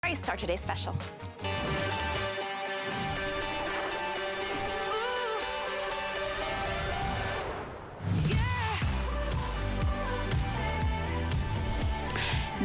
Price our today's special.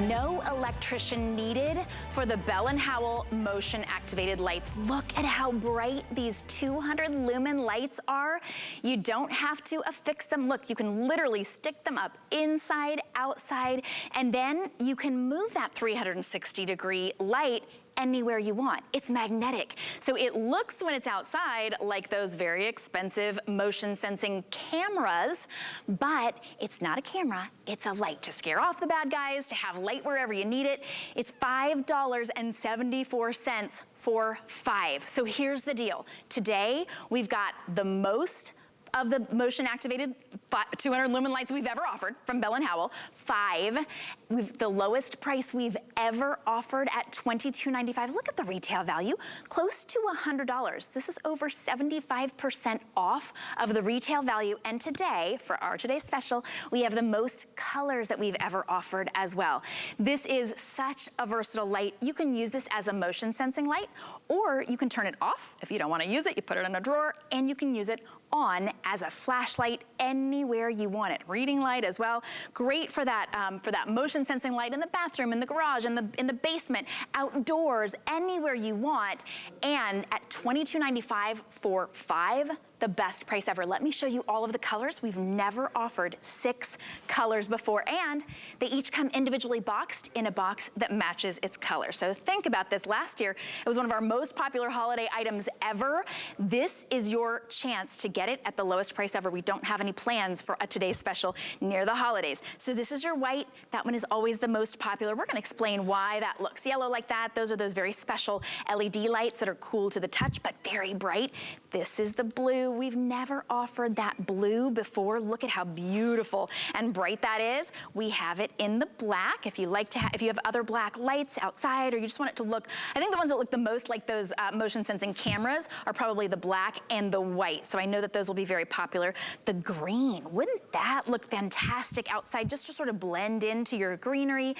No electrician needed for the Bell & Howell motion activated lights. Look at how bright these 200 lumen lights are. You don't have to affix them. Look, you can literally stick them up inside, outside, and then you can move that 360-degree light anywhere you want. It's magnetic. So it looks when it's outside like those very expensive motion sensing cameras, but it's not a camera, it's a light to scare off the bad guys, to have light wherever you need it. It's $5.74 for 5. So here's the deal. Today, we've got the most of the motion activated 200 lumen lights we've ever offered from Bell & Howell, 5. The lowest price we've ever offered at $22.95. Look at the retail value, close to $100. This is over 75% off of the retail value. And today, for our today's special, we have the most colors that we've ever offered as well. This is such a versatile light. You can use this as a motion sensing light, or you can turn it off. If you don't want to use it, you put it in a drawer, and you can use it on as a flashlight anywhere you want it. Reading light as well. Great for that motion sensing light in the bathroom, in the garage, in the basement, outdoors, anywhere you want. And at $22.95 for 5, the best price ever. Let me show you all of the colors. We've never offered 6 colors before, and they each come individually boxed in a box that matches its color. So think about this. Last year, it was one of our most popular holiday items ever. This is your chance to get it at the lowest price ever. We don't have any plans for a today's special near the holidays. So this is your white. That one is always the most popular. We're gonna explain why that looks yellow like that. Those are those very special LED lights that are cool to the touch, but very bright. This is the blue. We've never offered that blue before. Look at how beautiful and bright that is. We have it in the black. If you like to, if you have other black lights outside, or you just want it to look, I think the ones that look the most like those motion sensing cameras are probably the black and the white. So I know that those will be very popular. The green, wouldn't that look fantastic outside, just to sort of blend into your greenery?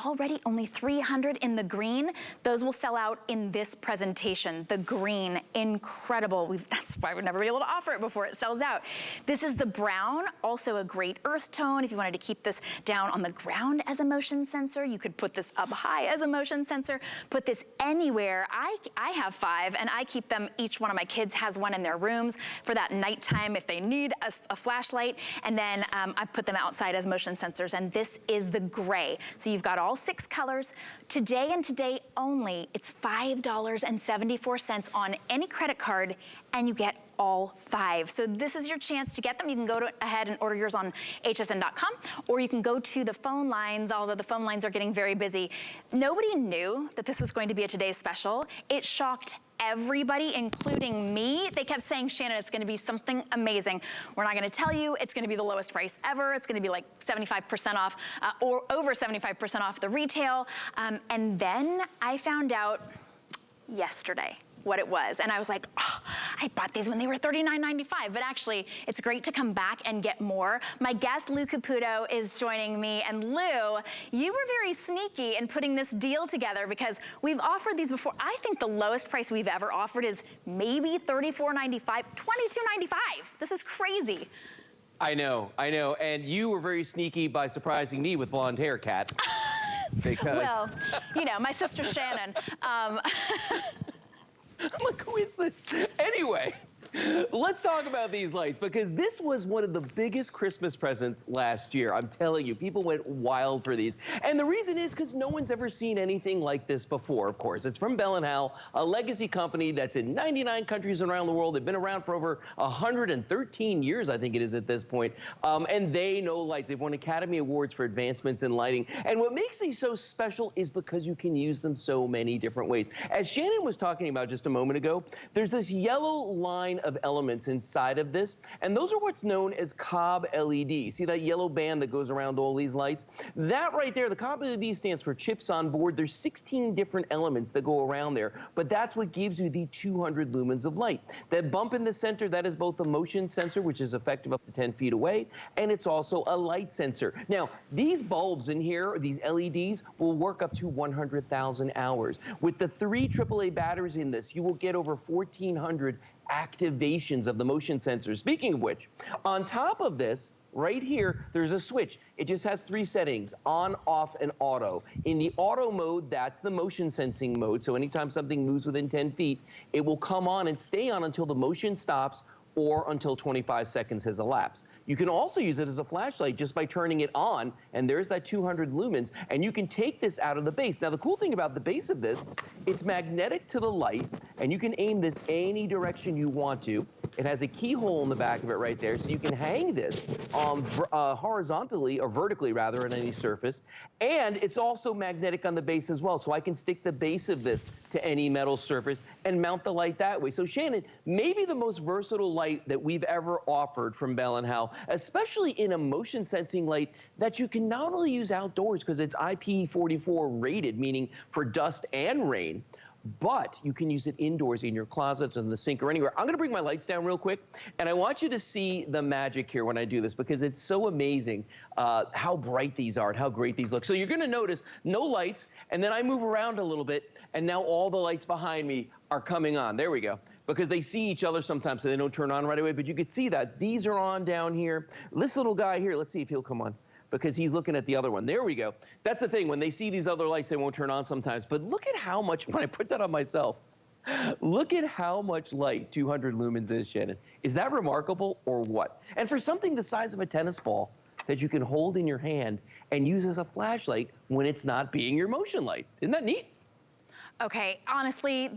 Already only 300 in the green. Those will sell out in this presentation. The green, incredible. That's why we'd never be able to offer it before it sells out. This is the brown, also a great earth tone. If you wanted to keep this down on the ground as a motion sensor, you could put this up high as a motion sensor, put this anywhere. I have 5, and I keep them, each one of my kids has one in their rooms for that nighttime if they need a flashlight, and then I put them outside as motion sensors, and this is the gray. So you've got all 6 colors. Today and today only, it's $5.74 on any credit card, and you get all 5. So this is your chance to get them. You can go ahead and order yours on hsn.com, or you can go to the phone lines, although the phone lines are getting very busy. Nobody knew that this was going to be a today's special. It shocked everybody, including me. They kept saying, Shannon, it's gonna be something amazing. We're not gonna tell you it's gonna be the lowest price ever. It's gonna be like 75% off, or over 75% off the retail. And then I found out yesterday what it was. And I was like, oh, I bought these when they were $39.95, but actually it's great to come back and get more. My guest, Lou Caputo, is joining me. And Lou, you were very sneaky in putting this deal together, because we've offered these before. I think the lowest price we've ever offered is maybe $34.95, $22.95. This is crazy. I know. And you were very sneaky by surprising me with blonde hair, Kat. Because well, you know, my sister Shannon. I'm like, who is this? Anyway, let's talk about these lights, because this was one of the biggest Christmas presents last year. I'm telling you, people went wild for these. And the reason is because no one's ever seen anything like this before, of course. It's from Bell & Howell, a legacy company that's in 99 countries around the world. They've been around for over 113 years, I think it is at this point. And they know lights. They've won Academy Awards for advancements in lighting. And what makes these so special is because you can use them so many different ways. As Shannon was talking about just a moment ago, there's this yellow line of elements inside of this, and those are what's known as Cobb LED. See that yellow band that goes around all these lights? That right there, the Cobb LED stands for chips on board. There's 16 different elements that go around there, but that's what gives you the 200 lumens of light. That bump in the center, that is both a motion sensor, which is effective up to 10 feet away, and it's also a light sensor. Now, these bulbs in here, these LEDs, will work up to 100,000 hours. With the 3 AAA batteries in this, you will get over 1,400 activations of the motion sensor. Speaking of which, on top of this, right here, there's a switch. It just has 3 settings, on, off, and auto. In the auto mode, that's the motion sensing mode. So anytime something moves within 10 feet, it will come on and stay on until the motion stops or until 25 seconds has elapsed. You can also use it as a flashlight just by turning it on, and there's that 200 lumens, and you can take this out of the base. Now, the cool thing about the base of this, it's magnetic to the light, and you can aim this any direction you want to. It has a keyhole in the back of it right there, so you can hang this horizontally, or vertically rather, on any surface. And it's also magnetic on the base as well, so I can stick the base of this to any metal surface and mount the light that way. So Shannon, maybe the most versatile light that we've ever offered from Bell & Howell, especially in a motion sensing light that you can not only use outdoors because it's IP44 rated, meaning for dust and rain, but you can use it indoors in your closets, in the sink, or anywhere. I'm gonna bring my lights down real quick, and I want you to see the magic here when I do this, because it's so amazing how bright these are and how great these look. So you're gonna notice no lights, and then I move around a little bit, and now all the lights behind me are coming on. There we go. Because they see each other sometimes, so they don't turn on right away, but you can see that. These are on down here. This little guy here, let's see if he'll come on, because he's looking at the other one. There we go. That's the thing. When they see these other lights, they won't turn on sometimes. But look at how much, when I put that on myself, look at how much light 200 lumens is, Shannon. Is that remarkable or what? And for something the size of a tennis ball that you can hold in your hand and use as a flashlight when it's not being your motion light. Isn't that neat? Okay, honestly,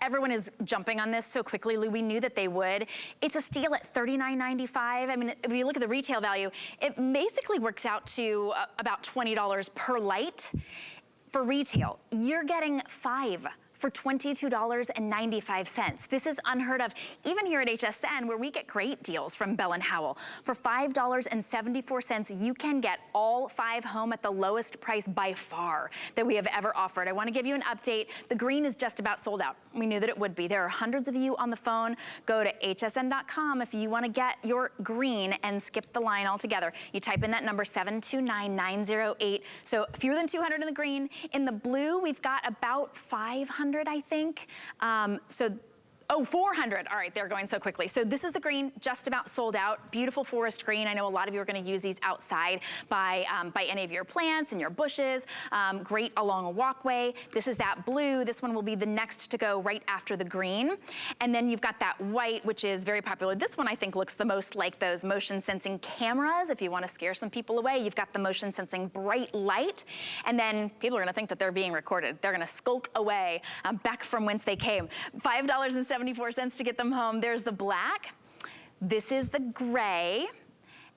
everyone is jumping on this so quickly, Lou. We knew that they would. It's a steal at $39.95. I mean, if you look at the retail value, it basically works out to about $20 per light. For retail, you're getting 5 for $22.95. This is unheard of, even here at HSN, where we get great deals from Bell & Howell. For $5.74, you can get all 5 home at the lowest price by far that we have ever offered. I want to give you an update. The green is just about sold out. We knew that it would be. There are hundreds of you on the phone. Go to hsn.com if you want to get your green and skip the line altogether. You type in that number 729-908. So fewer than 200 in the green. In the blue, we've got about 500, I think. 400. All right, they're going so quickly. So this is the green, just about sold out. Beautiful forest green. I know a lot of you are going to use these outside by any of your plants and your bushes. Great along a walkway. This is that blue. This one will be the next to go right after the green. And then you've got that white, which is very popular. This one I think looks the most like those motion sensing cameras. If you want to scare some people away, you've got the motion sensing bright light. And then people are going to think that they're being recorded. They're going to skulk away back from whence they came. $5.74 to get them home. There's the black. This is the gray.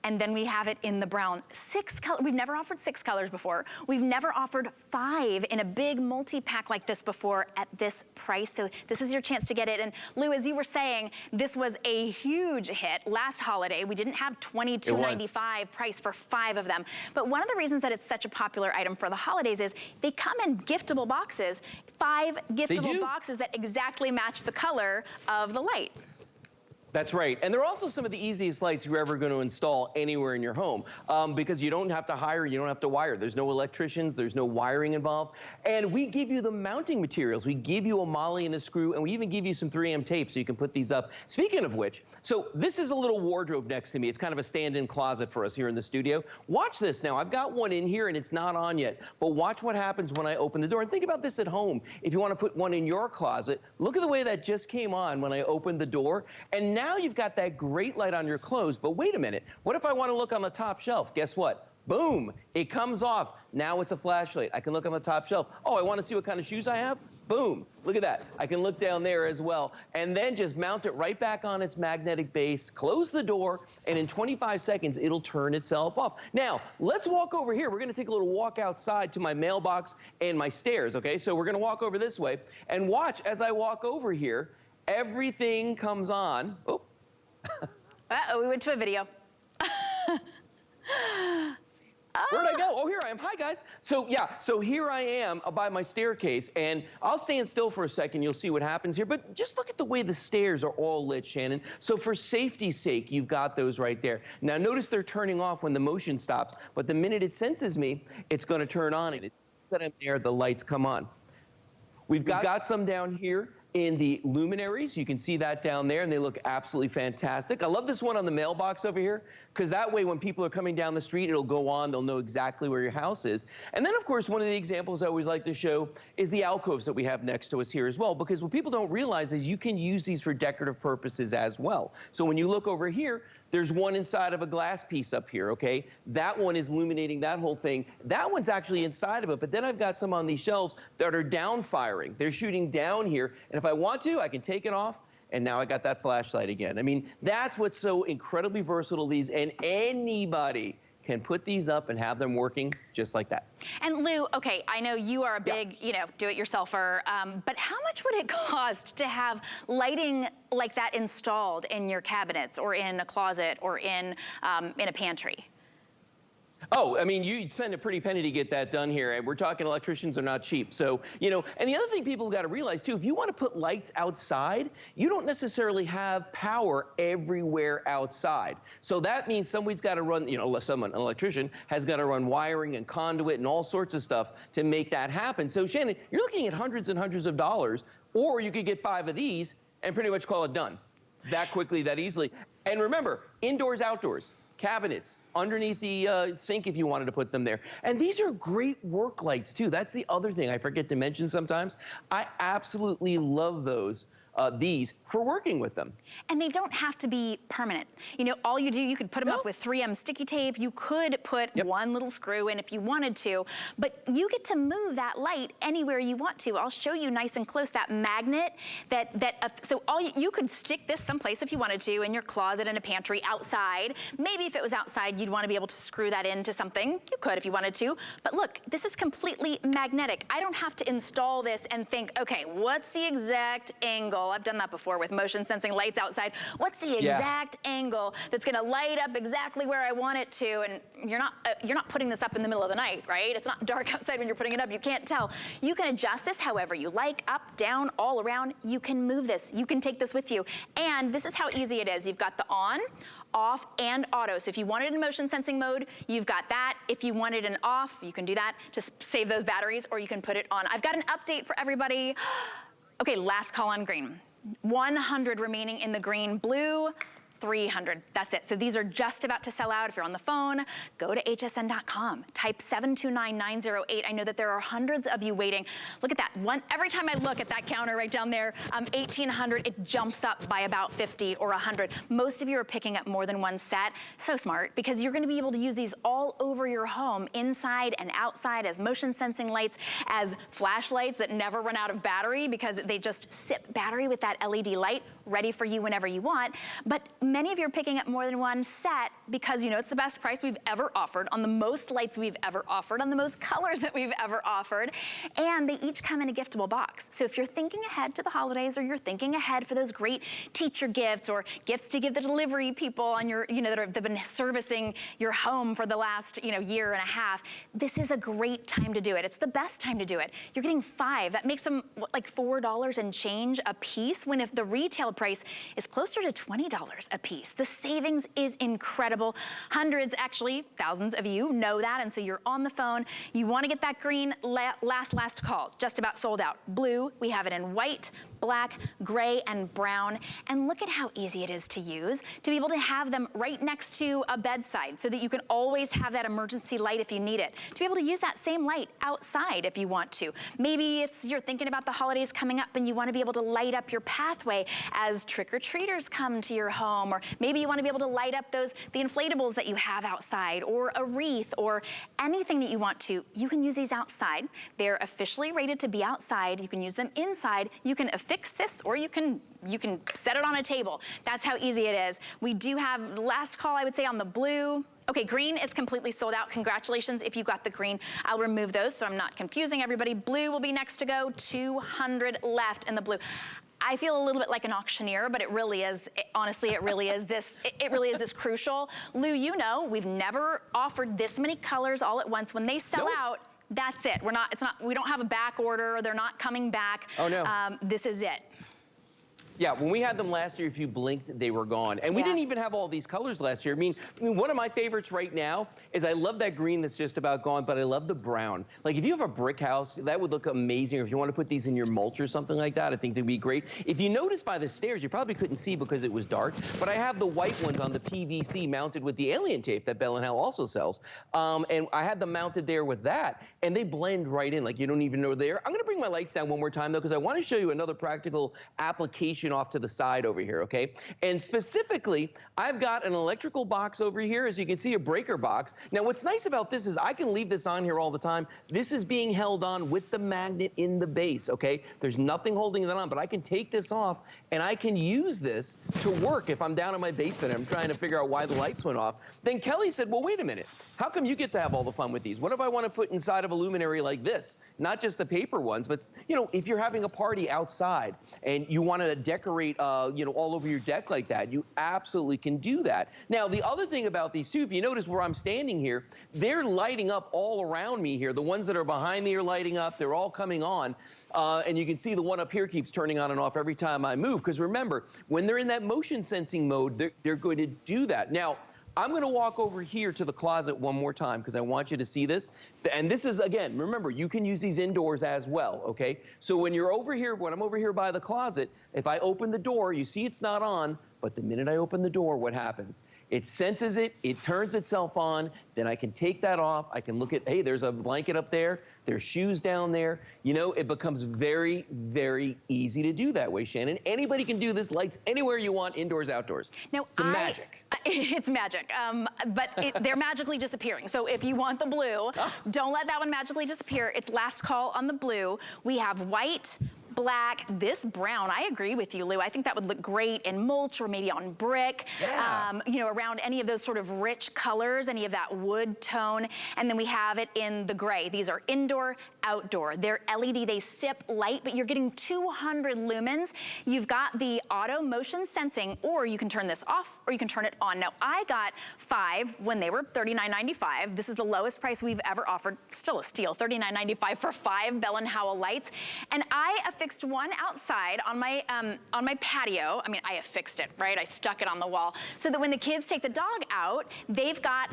And then we have it in the brown. 6 colors. We've never offered 6 colors before. We've never offered 5 in a big multi-pack like this before at this price. So this is your chance to get it. And Lou, as you were saying, this was a huge hit last holiday. We didn't have $22.95 price for 5 of them. But one of the reasons that it's such a popular item for the holidays is they come in giftable boxes. 5 giftable boxes that exactly match the color of the light. That's right. And they're also some of the easiest lights you're ever going to install anywhere in your home because you don't have to hire, you don't have to wire. There's no electricians, there's no wiring involved. And we give you the mounting materials. We give you a molly and a screw, and we even give you some 3M tape so you can put these up. Speaking of which, so this is a little wardrobe next to me. It's kind of a stand-in closet for us here in the studio. Watch this now. I've got one in here and it's not on yet, but watch what happens when I open the door. And think about this at home. If you want to put one in your closet, look at the way that just came on when I opened the door. And now you've got that great light on your clothes, but wait a minute. What if I want to look on the top shelf? Guess what? Boom, it comes off. Now it's a flashlight. I can look on the top shelf. Oh, I want to see what kind of shoes I have? Boom, look at that. I can look down there as well, and then just mount it right back on its magnetic base, close the door, and in 25 seconds, it'll turn itself off. Now, let's walk over here. We're gonna take a little walk outside to my mailbox and my stairs, okay? So we're gonna walk over this way, and watch as I walk over here, everything comes on. Oh. Uh-oh, we went to a video. Where'd I go? Oh, here I am. Hi, guys. So, yeah, so here I am by my staircase, and I'll stand still for a second. You'll see what happens here. But just look at the way the stairs are all lit, Shannon. So for safety's sake, you've got those right there. Now, notice they're turning off when the motion stops. But the minute it senses me, it's going to turn on. And it's that I'm there, the lights come on. We've got some down here in the luminaries. You can see that down there, and they look absolutely fantastic. I love this one on the mailbox over here, because that way when people are coming down the street, it'll go on. They'll know exactly where your house is. And then, of course, one of the examples I always like to show is the alcoves that we have next to us here as well, because what people don't realize is you can use these for decorative purposes as well. So when you look over here, there's one inside of a glass piece up here, okay? That one is illuminating that whole thing. That one's actually inside of it, but then I've got some on these shelves that are down firing. They're shooting down here, and if I want to, I can take it off, and now I got that flashlight again. I mean, that's what's so incredibly versatile, these, and anybody can put these up and have them working just like that. And Lou, okay, I know you are a big, you know, do-it-yourselfer, but how much would it cost to have lighting like that installed in your cabinets or in a closet or in a pantry? Oh, I mean, you spend a pretty penny to get that done here, and we're talking electricians are not cheap. So, you know, and the other thing people have got to realize, too, if you want to put lights outside, you don't necessarily have power everywhere outside. So that means somebody's got to run, you know, an electrician has got to run wiring and conduit and all sorts of stuff to make that happen. So, Shannon, you're looking at hundreds and hundreds of dollars, or you could get 5 of these and pretty much call it done that quickly, that easily. And remember, indoors, outdoors. Cabinets, underneath the sink if you wanted to put them there. And these are great work lights too. That's the other thing I forget to mention sometimes. I absolutely love those. These for working with them. And they don't have to be permanent. You know, all you do, you could put them up with 3M sticky tape. You could put one little screw in if you wanted to, but you get to move that light anywhere you want to. I'll show you nice and close that magnet so you could stick this someplace if you wanted to, in your closet, in a pantry, outside. Maybe if it was outside, you'd want to be able to screw that into something. You could if you wanted to, but look, this is completely magnetic. I don't have to install this and think, okay, what's the exact angle? I've done that before with motion sensing lights outside. What's the exact angle that's gonna light up exactly where I want it to? And you're not putting this up in the middle of the night, right? It's not dark outside when you're putting it up. You can't tell. You can adjust this however you like, up, down, all around. You can move this. You can take this with you. And this is how easy it is. You've got the on, off, and auto. So if you want it in motion sensing mode, you've got that. If you want it in off, you can do that. Just save those batteries, or you can put it on. I've got an update for everybody. Okay, last call on green. 100 remaining in the green. Blue, 300, that's it. So these are just about to sell out. If you're on the phone, go to hsn.com, type 729908. I know that there are hundreds of you waiting. Look at that one. Every time I look at that counter right down there, 1,800, it jumps up by about 50 or 100. Most of you are picking up more than one set. So smart, because you're gonna be able to use these all over your home, inside and outside, as motion sensing lights, as flashlights that never run out of battery because they just sip battery with that LED light, ready for you whenever you want. But many of you are picking up more than one set because, you know, it's the best price we've ever offered on the most lights we've ever offered, on the most colors that we've ever offered, and they each come in a giftable box. So if you're thinking ahead to the holidays, or you're thinking ahead for those great teacher gifts or gifts to give the delivery people on your, you know, that have been servicing your home for the last, you know, year and a half, this is a great time to do it. It's the best time to do it. You're getting 5. That makes them like $4 and change a piece, when if the retail price is closer to $20 a piece. The savings is incredible. Hundreds, actually thousands of you know that, and so you're on the phone. You want to get that green, last call, just about sold out. Blue, we have it in white, black, gray, and brown. And look at how easy it is to use, to be able to have them right next to a bedside so that you can always have that emergency light if you need it. To be able to use that same light outside if you want to. Maybe you're thinking about the holidays coming up and you want to be able to light up your pathway as trick-or-treaters come to your home, or maybe you want to be able to light up the inflatables that you have outside, or a wreath, or anything that you want to. You can use these outside. They're officially rated to be outside. You can use them inside. You can affix this, or you can set it on a table. That's how easy it is. We do have last call, I would say, on the blue. Okay, green is completely sold out. Congratulations if you got the green. I'll remove those so I'm not confusing everybody. Blue will be next to go. 200 left in the blue. I feel a little bit like an auctioneer, but it really is, honestly, it really is this, it really is this crucial. Lou, you know, we've never offered this many colors all at once. When they sell out, that's it. We don't have a back order, they're not coming back. Oh no. This is it. Yeah, when we had them last year, if you blinked, they were gone. And we didn't even have all these colors last year. I mean, one of my favorites right now is I love that green that's just about gone, but I love the brown. Like, if you have a brick house, that would look amazing. Or if you want to put these in your mulch or something like that, I think they'd be great. If you notice by the stairs, you probably couldn't see because it was dark, but I have the white ones on the PVC mounted with the alien tape that Bell & Howell also sells. And I had them mounted there with that, and they blend right in. Like, you don't even know they're there. I'm going to bring my lights down one more time, though, because I want to show you another practical application off to the side over here, okay? And specifically, I've got an electrical box over here, as you can see, a breaker box. Now, what's nice about this is I can leave this on here all the time. This is being held on with the magnet in the base, okay? There's nothing holding that on, but I can take this off and I can use this to work if I'm down in my basement and I'm trying to figure out why the lights went off. Then Kelly said, well, wait a minute. How come you get to have all the fun with these? What if I want to put inside of a luminary like this? Not just the paper ones, but, you know, if you're having a party outside and you want to decorate you know, all over your deck like that, you absolutely can do that. Now, the other thing about these too, if you notice where I'm standing here, they're lighting up all around me here. The ones that are behind me are lighting up. They're all coming on. And you can see the one up here keeps turning on and off every time I move. Because remember, when they're in that motion sensing mode, they're going to do that. Now, I'm going to walk over here to the closet one more time because I want you to see this. And this is, again, remember, you can use these indoors as well, okay? So when you're over here, when I'm over here by the closet, if I open the door, you see it's not on, but the minute I open the door, what happens? It senses it, it turns itself on, then I can take that off. I can look at, hey, there's a blanket up there, there's shoes down there. You know, it becomes very, very easy to do that way, Shannon. Anybody can do this, lights anywhere you want, indoors, outdoors. Now, it's magic. It's magic, but they're magically disappearing. So if you want the blue, don't let that one magically disappear. It's last call on the blue. We have white, black, this brown. I agree with you, Lou. I think that would look great in mulch or maybe on brick, you know, around any of those sort of rich colors, any of that wood tone. And then we have it in the gray. These are indoor, outdoor. They're LED, they sip light, but you're getting 200 lumens. You've got the auto motion sensing, or you can turn this off or you can turn it on. Now, I got 5 when they were $39.95. This is the lowest price we've ever offered. Still a steal, $39.95 for 5 Bell & Howell lights. And I affixed one outside on my patio. I mean, I affixed it, right? I stuck it on the wall so that when the kids take the dog out, they've got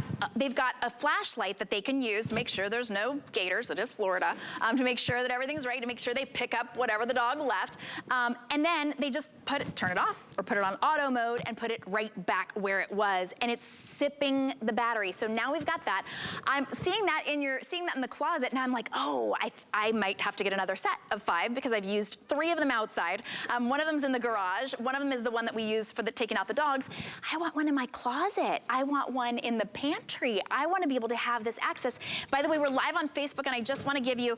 a flashlight that they can use to make sure there's no gators. It is Florida. To make sure that everything's right, to make sure they pick up whatever the dog left. And then they just turn it off or put it on auto mode and put it right back where it was. And it's sipping the battery. So now we've got that. I'm seeing that in the closet, and I'm like, oh, I might have to get another set of 5 because I've used 3 of them outside. One of them's in the garage. One of them is the one that we use for taking out the dogs. I want one in my closet. I want one in the pantry. I want to be able to have this access. By the way, we're live on Facebook, and I just want to give you,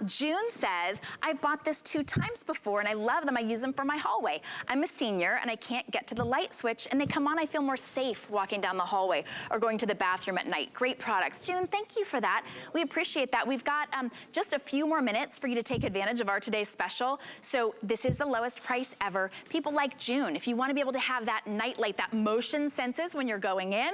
June says, I've bought this 2 times before, and I love them. I use them for my hallway. I'm a senior, and I can't get to the light switch, and they come on. I feel more safe walking down the hallway or going to the bathroom at night. Great products. June, thank you for that. We appreciate that. We've got just a few more minutes for you to take advantage of our today's special. So this is the lowest price ever. People like June, if you want to be able to have that night light, that motion senses when you're going in,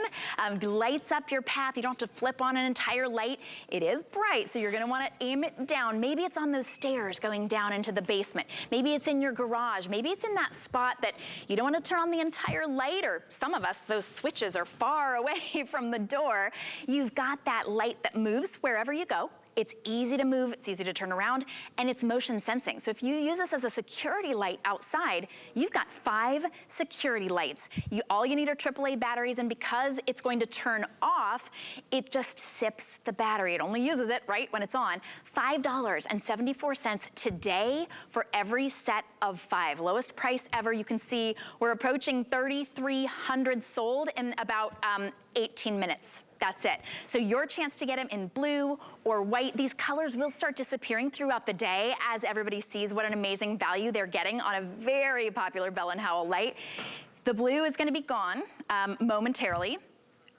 lights up your path. You don't have to flip on an entire light. It is bright, so you're going to want to aim it down. Maybe it's on those stairs going down into the basement. Maybe it's in your garage. Maybe it's in that spot that you don't want to turn on the entire light, or some of us, those switches are far away from the door. You've got that light that moves wherever you go. It's easy to move, it's easy to turn around, and it's motion sensing. So if you use this as a security light outside, you've got 5 security lights. All you need are AAA batteries, and because it's going to turn off, it just sips the battery. It only uses it, right, when it's on. $5.74 today for every set of 5. Lowest price ever. You can see we're approaching 3,300 sold in about 18 minutes. That's it. So your chance to get them in blue or white, these colors will start disappearing throughout the day as everybody sees what an amazing value they're getting on a very popular Bell & Howell light. The blue is going to be gone momentarily.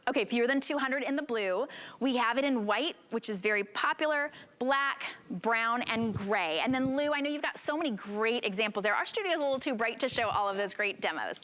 Okay, fewer than 200 in the blue. We have it in white, which is very popular, black, brown, and gray. And then Lou, I know you've got so many great examples there. Our studio is a little too bright to show all of those great demos.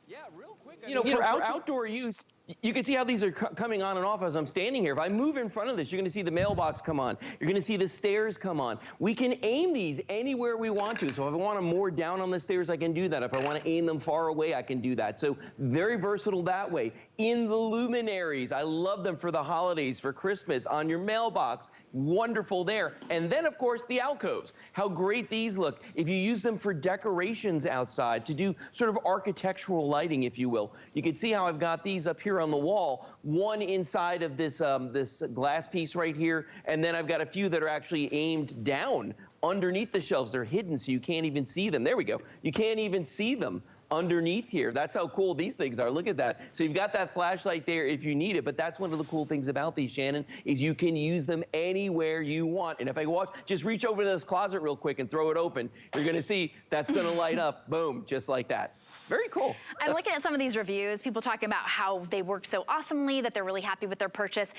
Yeah, real quick. For outdoor use, you can see how these are coming on and off as I'm standing here. If I move in front of this, you're going to see the mailbox come on. You're going to see the stairs come on. We can aim these anywhere we want to. So if I want them more down on the stairs, I can do that. If I want to aim them far away, I can do that. So very versatile that way. In the luminaries, I love them for the holidays, for Christmas, on your mailbox. Wonderful there. And then, of course, the alcoves. How great these look. If you use them for decorations outside, to do sort of architectural lighting, if you will. You can see how I've got these up here on the wall, one inside of this this glass piece right here, and then I've got a few that are actually aimed down underneath the shelves. They're hidden so you can't even see them. There we go. You can't even see them underneath here. That's how cool these things are. Look at that. So you've got that flashlight there if you need it, but that's one of the cool things about these, Shannon, is you can use them anywhere you want. And if I watch, just reach over to this closet real quick and throw it open. You're going to see that's going to light up, boom, just like that. Very cool. I'm looking at some of these reviews, people talking about how they work so awesomely, that they're really happy with their purchase.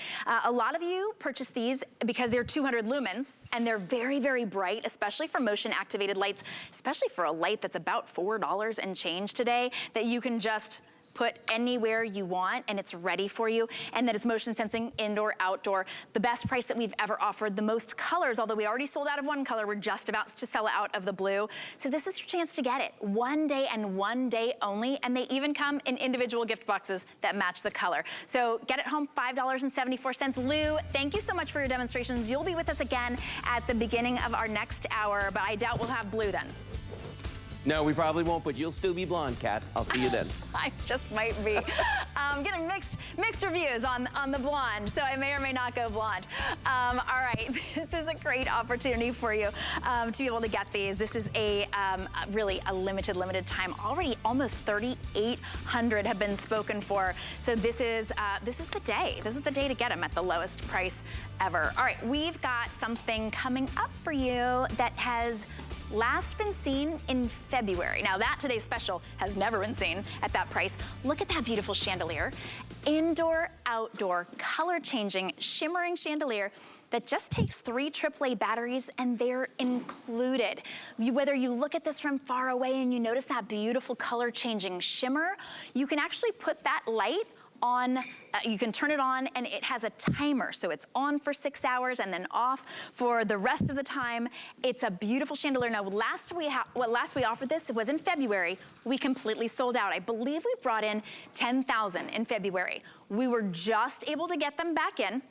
A lot of you purchase these because they're 200 lumens and they're very, very bright, especially for motion activated lights, especially for a light that's about $4 and change today, that you can just put anywhere you want and it's ready for you, and that it's motion sensing indoor, outdoor. The best price that we've ever offered, the most colors, although we already sold out of one color, we're just about to sell out of the blue. So this is your chance to get it. One day and one day only, and they even come in individual gift boxes that match the color. So get it home, $5.74. Lou, thank you so much for your demonstrations. You'll be with us again at the beginning of our next hour, but I doubt we'll have blue then. No, we probably won't, but you'll still be blonde, Kat. I'll see you then. I just might be. Getting mixed reviews on the blonde, so I may or may not go blonde. All right, this is a great opportunity for you to be able to get these. This is a really a limited time. Already almost 3,800 have been spoken for. So this is the day. This is the day to get them at the lowest price ever. All right, we've got something coming up for you that has last been seen in February. Now that today's special has never been seen at that price. Look at that beautiful chandelier. Indoor, outdoor, color changing, shimmering chandelier that just takes 3 AAA batteries and they're included. Whether you look at this from far away and you notice that beautiful color changing shimmer, you can actually put that light on, you can turn it on and it has a timer. So it's on for 6 hours and then off for the rest of the time. It's a beautiful chandelier. Now last we offered this, it was in February. We completely sold out. I believe we brought in 10,000 in February. We were just able to get them back in,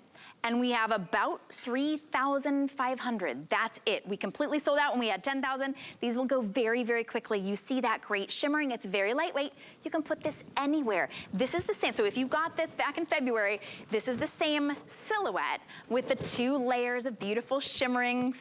and we have about 3,500. That's it. We completely sold out when we had 10,000. These will go very, very quickly. You see that great shimmering. It's very lightweight. You can put this anywhere. This is the same. So if you got this back in February, this is the same silhouette with the 2 layers of beautiful shimmering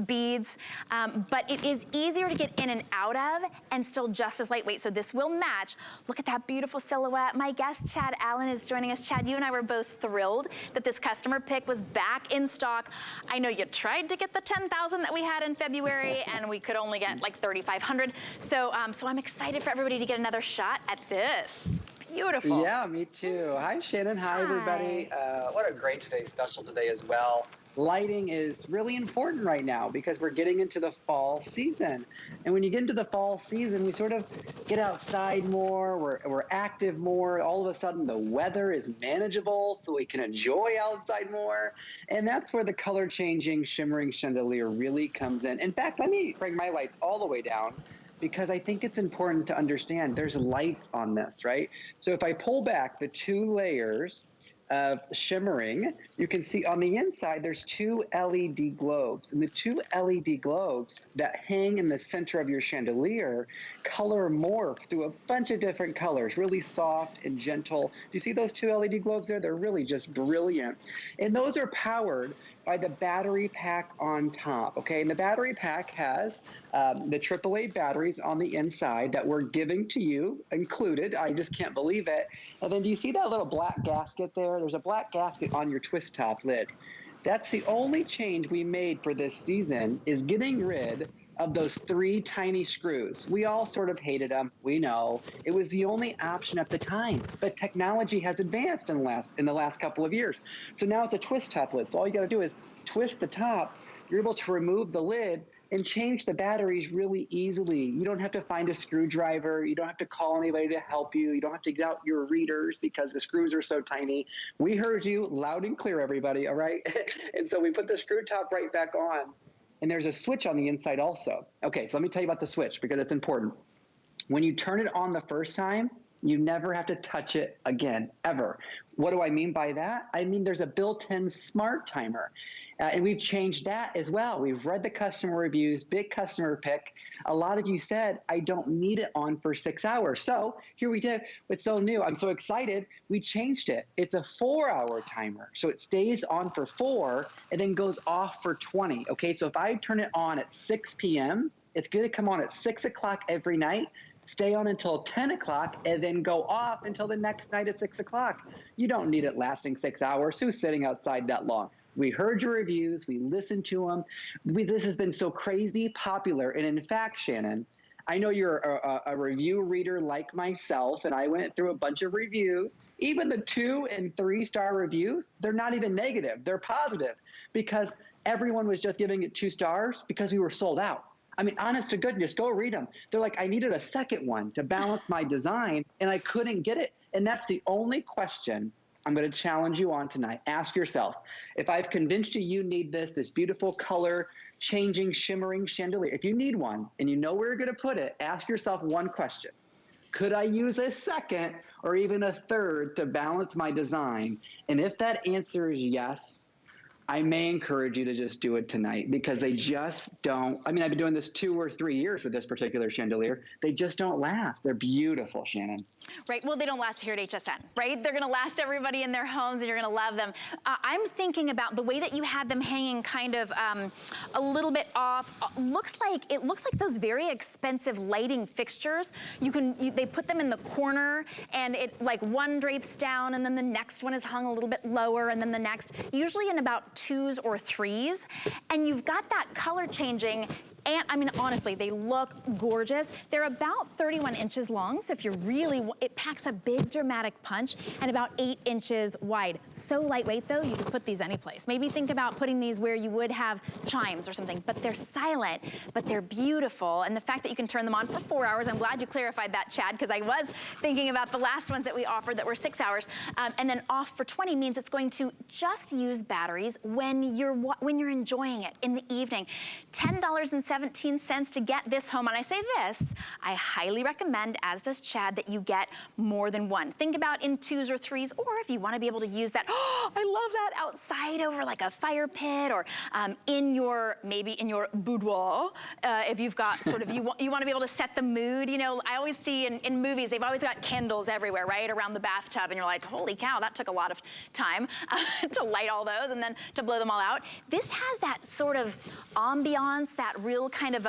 beads. But it is easier to get in and out of and still just as lightweight. So this will match. Look at that beautiful silhouette. My guest, Chad Allen, is joining us. Chad, you and I were both thrilled that this customer pick was back in stock. I know you tried to get the 10,000 that we had in February and we could only get like 3,500. So I'm excited for everybody to get another shot at this. Beautiful. Yeah, me too. Hi, Shannon. Hi, everybody. What a great today's special today as well. Lighting is really important right now because we're getting into the fall season. And when you get into the fall season, we sort of get outside more, we're active more. All of a sudden, the weather is manageable, so we can enjoy outside more. And that's where the color-changing, shimmering chandelier really comes in. In fact, let me bring my lights all the way down, because I think it's important to understand there's lights on this, right? So if I pull back the 2 layers of shimmering, you can see on the inside there's 2 LED globes. And the 2 LED globes that hang in the center of your chandelier color morph through a bunch of different colors, really soft and gentle. Do you see those 2 LED globes there? They're really just brilliant. And those are powered by the battery pack on top, okay? And the battery pack has the AAA batteries on the inside that we're giving to you, included. I just can't believe it. And then do you see that little black gasket there? There's a black gasket on your twist top lid. That's the only change we made for this season, is getting rid of those 3 tiny screws. We all sort of hated them. We know it was the only option at the time, but technology has advanced in the last couple of years. So now it's a twist top lid. So all you got to do is twist the top. You're able to remove the lid and change the batteries really easily. You don't have to find a screwdriver. You don't have to call anybody to help you. You don't have to get out your readers because the screws are so tiny. We heard you loud and clear, everybody, all right? And so we put the screw top right back on, and there's a switch on the inside also. Okay, so let me tell you about the switch because it's important. When you turn it on the first time, you never have to touch it again, ever. What do I mean by that? I mean there's a built-in smart timer. And we've changed that as well. We've read the customer reviews, big customer pick. A lot of you said, I don't need it on for 6 hours. So here we did. It's so new. I'm so excited. We changed it. It's a 4-hour timer. So it stays on for 4 and then goes off for 20. Okay, so if I turn it on at 6 p.m., it's going to come on at 6 o'clock every night, stay on until 10 o'clock, and then go off until the next night at 6 o'clock. You don't need it lasting 6 hours. Who's sitting outside that long? We heard your reviews. We listened to them. This has been so crazy popular. And in fact, Shannon, I know you're a review reader like myself, and I went through a bunch of reviews. Even the 2- and 3-star reviews, they're not even negative. They're positive because everyone was just giving it 2 stars because we were sold out. I mean, honest to goodness, go read them. They're like, I needed a second one to balance my design, and I couldn't get it. And that's the only question I'm going to challenge you on tonight. Ask yourself, if I've convinced you need this beautiful color changing, shimmering chandelier, if you need one and you know where you're going to put it, ask yourself one question. Could I use a second or even a third to balance my design? And if that answer is yes, I may encourage you to just do it tonight because they just don't. I mean, I've been doing this 2 or 3 years with this particular chandelier. They just don't last. They're beautiful, Shannon. Right, well, they don't last here at HSN, right? They're gonna last everybody in their homes and you're gonna love them. I'm thinking about the way that you had them hanging kind of a little bit off. It looks like those very expensive lighting fixtures. They put them in the corner and it like one drapes down and then the next one is hung a little bit lower and then the next, usually in about 2s or 3s. And you've got that color changing. And I mean, honestly, they look gorgeous. They're about 31 inches long. So if you're it packs a big dramatic punch and about 8 inches wide. So lightweight though, you could put these any place. Maybe think about putting these where you would have chimes or something, but they're silent, but they're beautiful. And the fact that you can turn them on for 4 hours, I'm glad you clarified that, Chad, because I was thinking about the last ones that we offered that were 6 hours. And then off for 20 means it's going to just use batteries when you're enjoying it in the evening. $10.17 to get this home. And I say this, I highly recommend, as does Chad, that you get more than one. Think about in 2s or 3s, or if you want to be able to use that, oh, I love that, outside over like a fire pit, or maybe in your boudoir, if you've got sort of, you want to be able to set the mood. You know, I always see in movies, they've always got candles everywhere, right, around the bathtub, and you're like, holy cow, that took a lot of time to light all those and then to blow them all out. This has that sort of ambiance, that real kind of,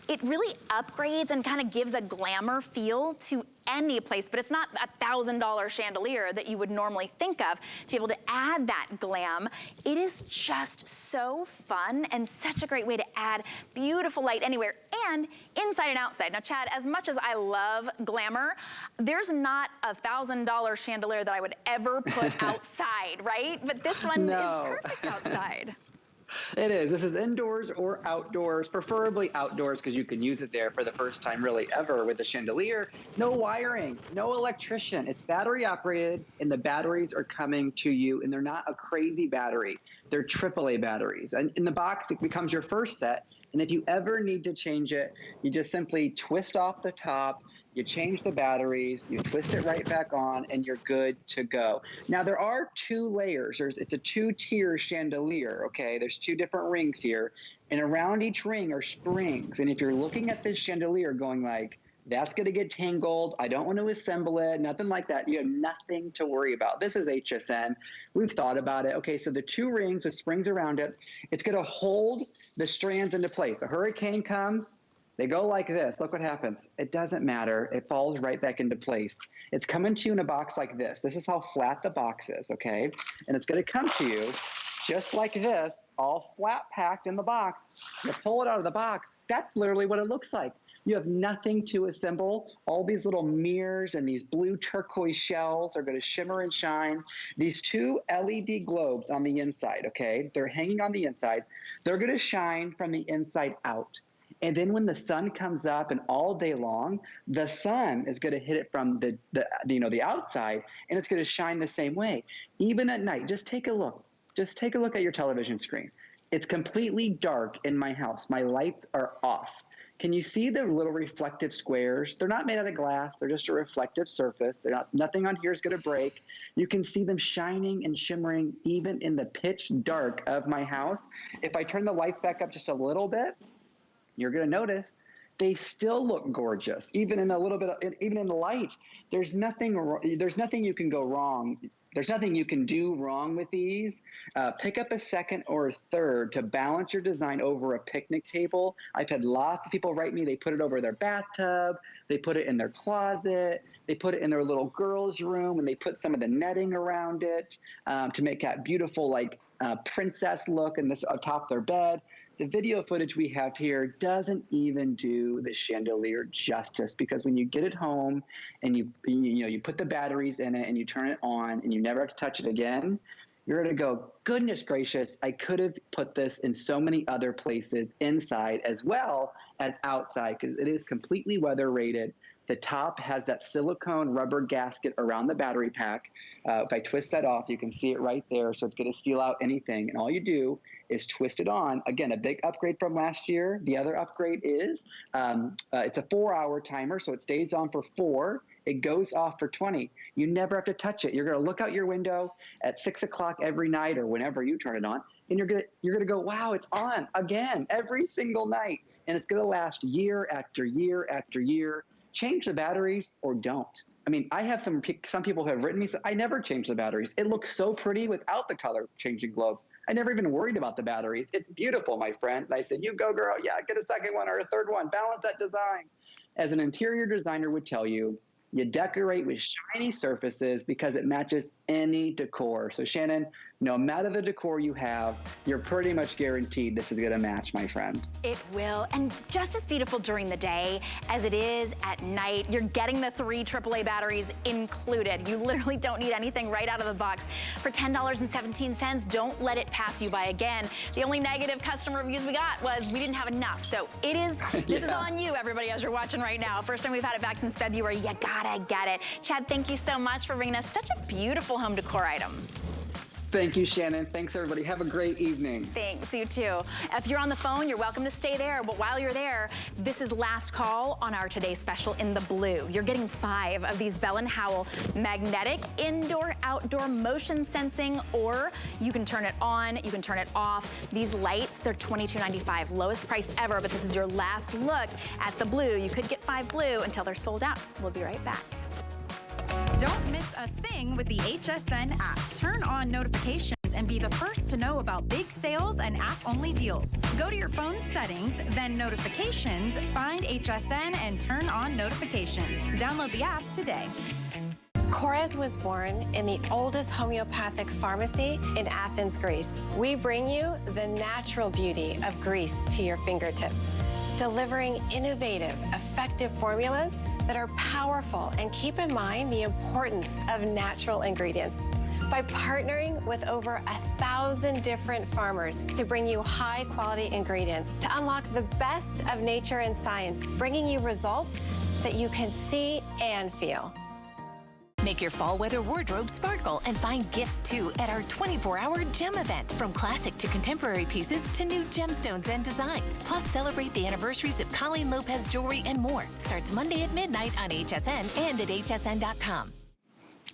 it really upgrades and kind of gives a glamour feel to any place, but it's not a $1,000 chandelier that you would normally think of to be able to add that glam. It is just so fun and such a great way to add beautiful light anywhere and inside and outside. Now, Chad, as much as I love glamour, there's not a $1,000 chandelier that I would ever put outside, right? But this one is perfect outside. It is. This is indoors or outdoors, preferably outdoors because you can use it there for the first time really ever with the chandelier. No wiring, no electrician. It's battery operated and the batteries are coming to you and they're not a crazy battery. They're AAA batteries. And in the box, it becomes your first set. And if you ever need to change it, you just simply twist off the top, you change the batteries, you twist it right back on, and you're good to go. Now, there are 2 layers. It's a 2-tier chandelier, okay? There's 2 different rings here, and around each ring are springs. And if you're looking at this chandelier going like, that's going to get tangled, I don't want to assemble it, nothing like that, you have nothing to worry about. This is HSN. We've thought about it. Okay, so the 2 rings with springs around it, it's going to hold the strands into place. A hurricane comes, they go like this. Look what happens. It doesn't matter. It falls right back into place. It's coming to you in a box like this. This is how flat the box is, okay? And it's going to come to you just like this, all flat packed in the box. You pull it out of the box, that's literally what it looks like. You have nothing to assemble. All these little mirrors and these blue turquoise shells are going to shimmer and shine. These two LED globes on the inside, okay, they're hanging on the inside. They're going to shine from the inside out. And then when the sun comes up and all day long, the sun is going to hit it from the outside, and it's going to shine the same way. Even at night, just take a look. Just take a look at your television screen. It's completely dark in my house. My lights are off. Can you see the little reflective squares? They're not made out of glass. They're just a reflective surface. Nothing on here is going to break. You can see them shining and shimmering even in the pitch dark of my house. If I turn the lights back up just a little bit, you're going to notice they still look gorgeous, even in a little bit, even in the light. There's nothing you can go wrong. There's nothing you can do wrong with these. Pick up a second or a third to balance your design over a picnic table. I've had lots of people write me. They put it over their bathtub. They put it in their closet. They put it in their little girl's room, and they put some of the netting around it to make that beautiful, like, princess look and this atop their bed. The video footage we have here doesn't even do the chandelier justice, because when you get it home and you put the batteries in it and you turn it on and you never have to touch it again, you're going to go, goodness gracious, I could have put this in so many other places inside as well as outside, because it is completely weather rated. The top has that silicone rubber gasket around the battery pack. If I twist that off, you can see it right there. So it's going to seal out anything. And all you do is twist it on. Again, a big upgrade from last year. The other upgrade is it's a 4-hour timer, so it stays on for 4. It goes off for 20. You never have to touch it. You're going to look out your window at 6 o'clock every night or whenever you turn it on, and you're going to go, wow, it's on again every single night. And it's going to last year after year after year. Change the batteries or don't. I mean, I have some people who have written me, so I never change the batteries. It looks so pretty without the color changing globes. I never even worried about the batteries. It's beautiful, my friend. And I said, you go, girl. Yeah, get a second one or a third one. Balance that design. As an interior designer would tell you, you decorate with shiny surfaces because it matches any decor. So Shannon, no matter the decor you have, you're pretty much guaranteed this is gonna match, my friend. It will, and just as beautiful during the day as it is at night. You're getting the 3 AAA batteries included. You literally don't need anything right out of the box. For $10.17, don't let it pass you by. Again, the only negative customer reviews we got was we didn't have enough. So it is, this is on you, everybody, as you're watching right now. First time we've had it back since February. You gotta get it. Chad, thank you so much for bringing us such a beautiful home decor item. Thank you, Shannon. Thanks, everybody. Have a great evening. Thanks, you too. If you're on the phone, you're welcome to stay there. But while you're there, this is last call on our Today Special in the blue. You're getting 5 of these Bell & Howell magnetic indoor-outdoor motion sensing, or you can turn it on, you can turn it off. These lights, they're $22.95, lowest price ever, but this is your last look at the blue. You could get 5 blue until they're sold out. We'll be right back. Don't miss a thing with the HSN app. Turn on notifications and be the first to know about big sales and app-only deals. Go to your phone's settings, then notifications, find HSN, and turn on notifications. Download the app today. Korez was born in the oldest homeopathic pharmacy in Athens, Greece. We bring you the natural beauty of Greece to your fingertips, delivering innovative, effective formulas that are powerful and keep in mind the importance of natural ingredients. By partnering with over 1,000 different farmers to bring you high-quality ingredients to unlock the best of nature and science, bringing you results that you can see and feel. Make your fall weather wardrobe sparkle and find gifts too at our 24-hour gem event. From classic to contemporary pieces to new gemstones and designs. Plus, celebrate the anniversaries of Colleen Lopez jewelry and more. Starts Monday at midnight on HSN and at hsn.com.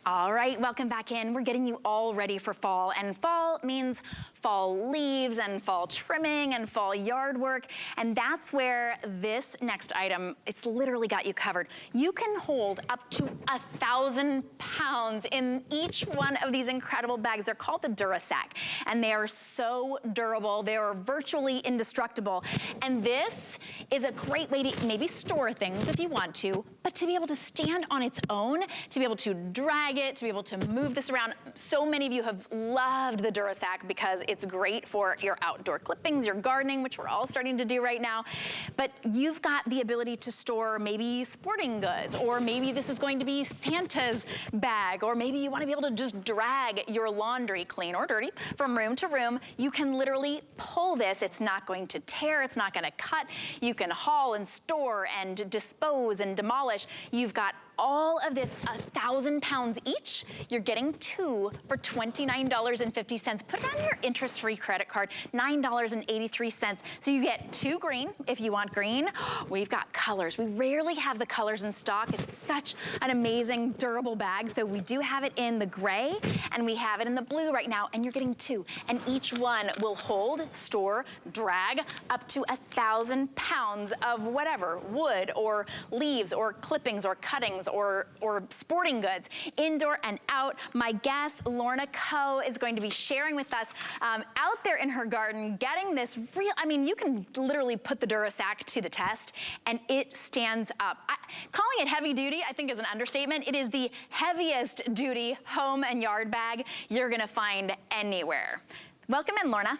All right, welcome back in. We're getting you all ready for fall, and fall means fall leaves and fall trimming and fall yard work, and that's where this next item, it's literally got you covered. You can hold up to 1,000 pounds in each one of these incredible bags. They're called the Durasack, and they are so durable. They are virtually indestructible, and this is a great way to maybe store things if you want to, but to be able to stand on its own, to be able to drag it, to be able to move this around. So many of you have loved the Durasack because it's great for your outdoor clippings, your gardening, which we're all starting to do right now. But you've got the ability to store maybe sporting goods, or maybe this is going to be Santa's bag, or maybe you want to be able to just drag your laundry, clean or dirty, from room to room. You can literally pull this. It's not going to tear. It's not going to cut. You can haul and store and dispose and demolish. You've got all of this, 1,000 pounds each. You're getting 2 for $29.50. Put it on your interest-free credit card, $9.83. So you get 2 green if you want green. We've got colors. We rarely have the colors in stock. It's such an amazing, durable bag. So we do have it in the gray, and we have it in the blue right now, and you're getting 2. And each one will hold, store, drag up to 1,000 pounds of whatever, wood or leaves or clippings or cuttings or sporting goods, indoor and out. My guest, Lorna Coe, is going to be sharing with us out there in her garden, getting this real, I mean, you can literally put the Durasack to the test and it stands up. Calling it heavy duty, I think, is an understatement. It is the heaviest duty home and yard bag you're gonna find anywhere. Welcome in, Lorna.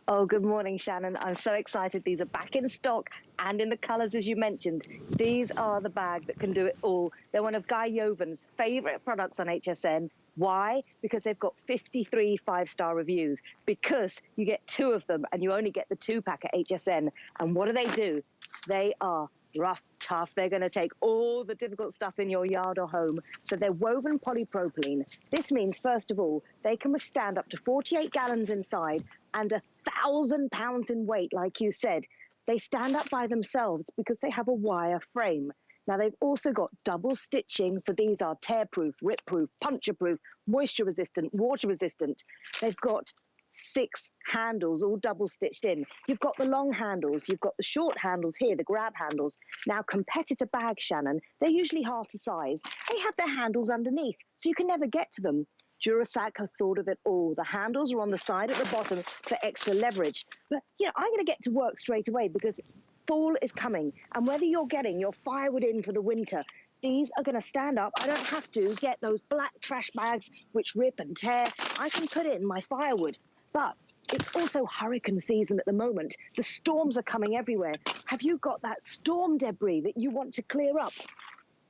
Oh, good morning, Shannon. I'm so excited. These are back in stock and in the colors, as you mentioned. These are the bag that can do it all. They're one of Guy Yoven's favorite products on HSN. Why? Because they've got 53 5-star reviews. Because you get 2 of them and you only get the 2-pack at HSN. And what do? They are rough, tough. They're going to take all the difficult stuff in your yard or home. So they're woven polypropylene. This means, first of all, they can withstand up to 48 gallons inside and 1,000 pounds in weight, like you said. They stand up by themselves because they have a wire frame. Now, they've also got double stitching, so these are tear-proof, rip-proof, puncture-proof, moisture-resistant, water-resistant. They've got 6 handles, all double-stitched in. You've got the long handles. You've got the short handles here, the grab handles. Now, competitor bags, Shannon, they're usually half the size. They have their handles underneath, so you can never get to them. Durasack have thought of it all. The handles are on the side at the bottom for extra leverage. But, you know, I'm going to get to work straight away because fall is coming. And whether you're getting your firewood in for the winter, these are going to stand up. I don't have to get those black trash bags which rip and tear. I can put it in my firewood. But it's also hurricane season at the moment. The storms are coming everywhere. Have you got that storm debris that you want to clear up?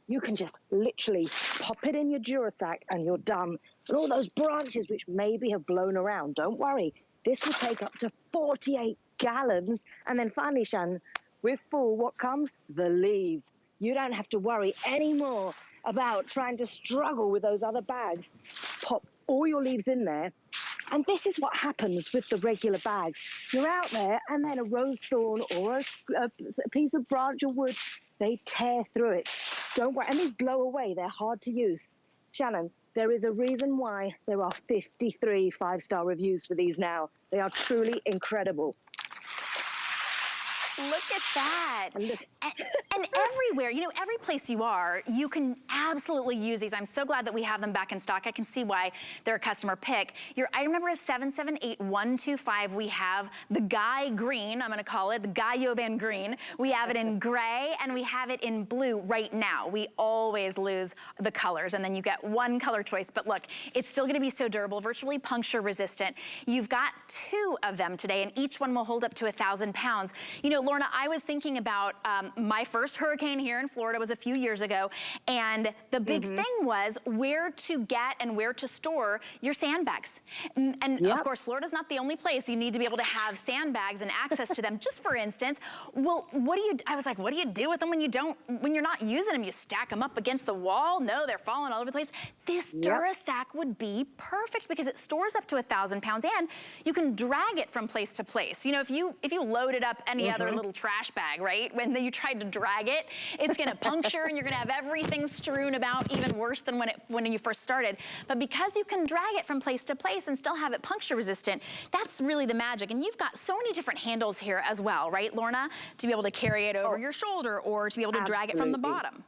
You can just literally pop it in your Durasack and you're done. And all those branches which maybe have blown around, don't worry. This will take up to 48 gallons. And then finally, Shannon, with fall, what comes? The leaves. You don't have to worry anymore about trying to struggle with those other bags. Pop all your leaves in there. And this is what happens with the regular bags. You're out there and then a rose thorn or a piece of branch of wood, they tear through it. Don't worry, and they blow away. They're hard to use. Shannon, there is a reason why there are 53 5-star reviews for these now. They are truly incredible. Look at that. And everywhere, you know, every place you are, you can absolutely use these. I'm so glad that we have them back in stock. I can see why they're a customer pick. Your item number is 778125. We have the Guy Green, I'm gonna call it, the Guy Yovan Green. We have it in gray and we have it in blue right now. We always lose the colors and then you get one color choice. But look, it's still gonna be so durable, virtually puncture resistant. You've got 2 of them today and each one will hold up to 1,000 pounds. You know, Lorna, I was thinking about my first hurricane here in Florida was a few years ago, and the big thing was where to get and where to store your sandbags. And of course, Florida's not the only place you need to be able to have sandbags and access to them. Just for instance, well, I was like, what do you do with them when you're not using them? You stack them up against the wall? No, they're falling all over the place. This Durasack would be perfect because it stores up to 1,000 pounds and you can drag it from place to place. You know, if you loaded up any other little trash bag, right? When you tried to drag it, it's gonna puncture and you're gonna have everything strewn about, even worse than when you first started. But because you can drag it from place to place and still have it puncture resistant, that's really the magic. And you've got so many different handles here as well, right, Lorna? To be able to carry it over your shoulder or to be able to drag it from the bottom.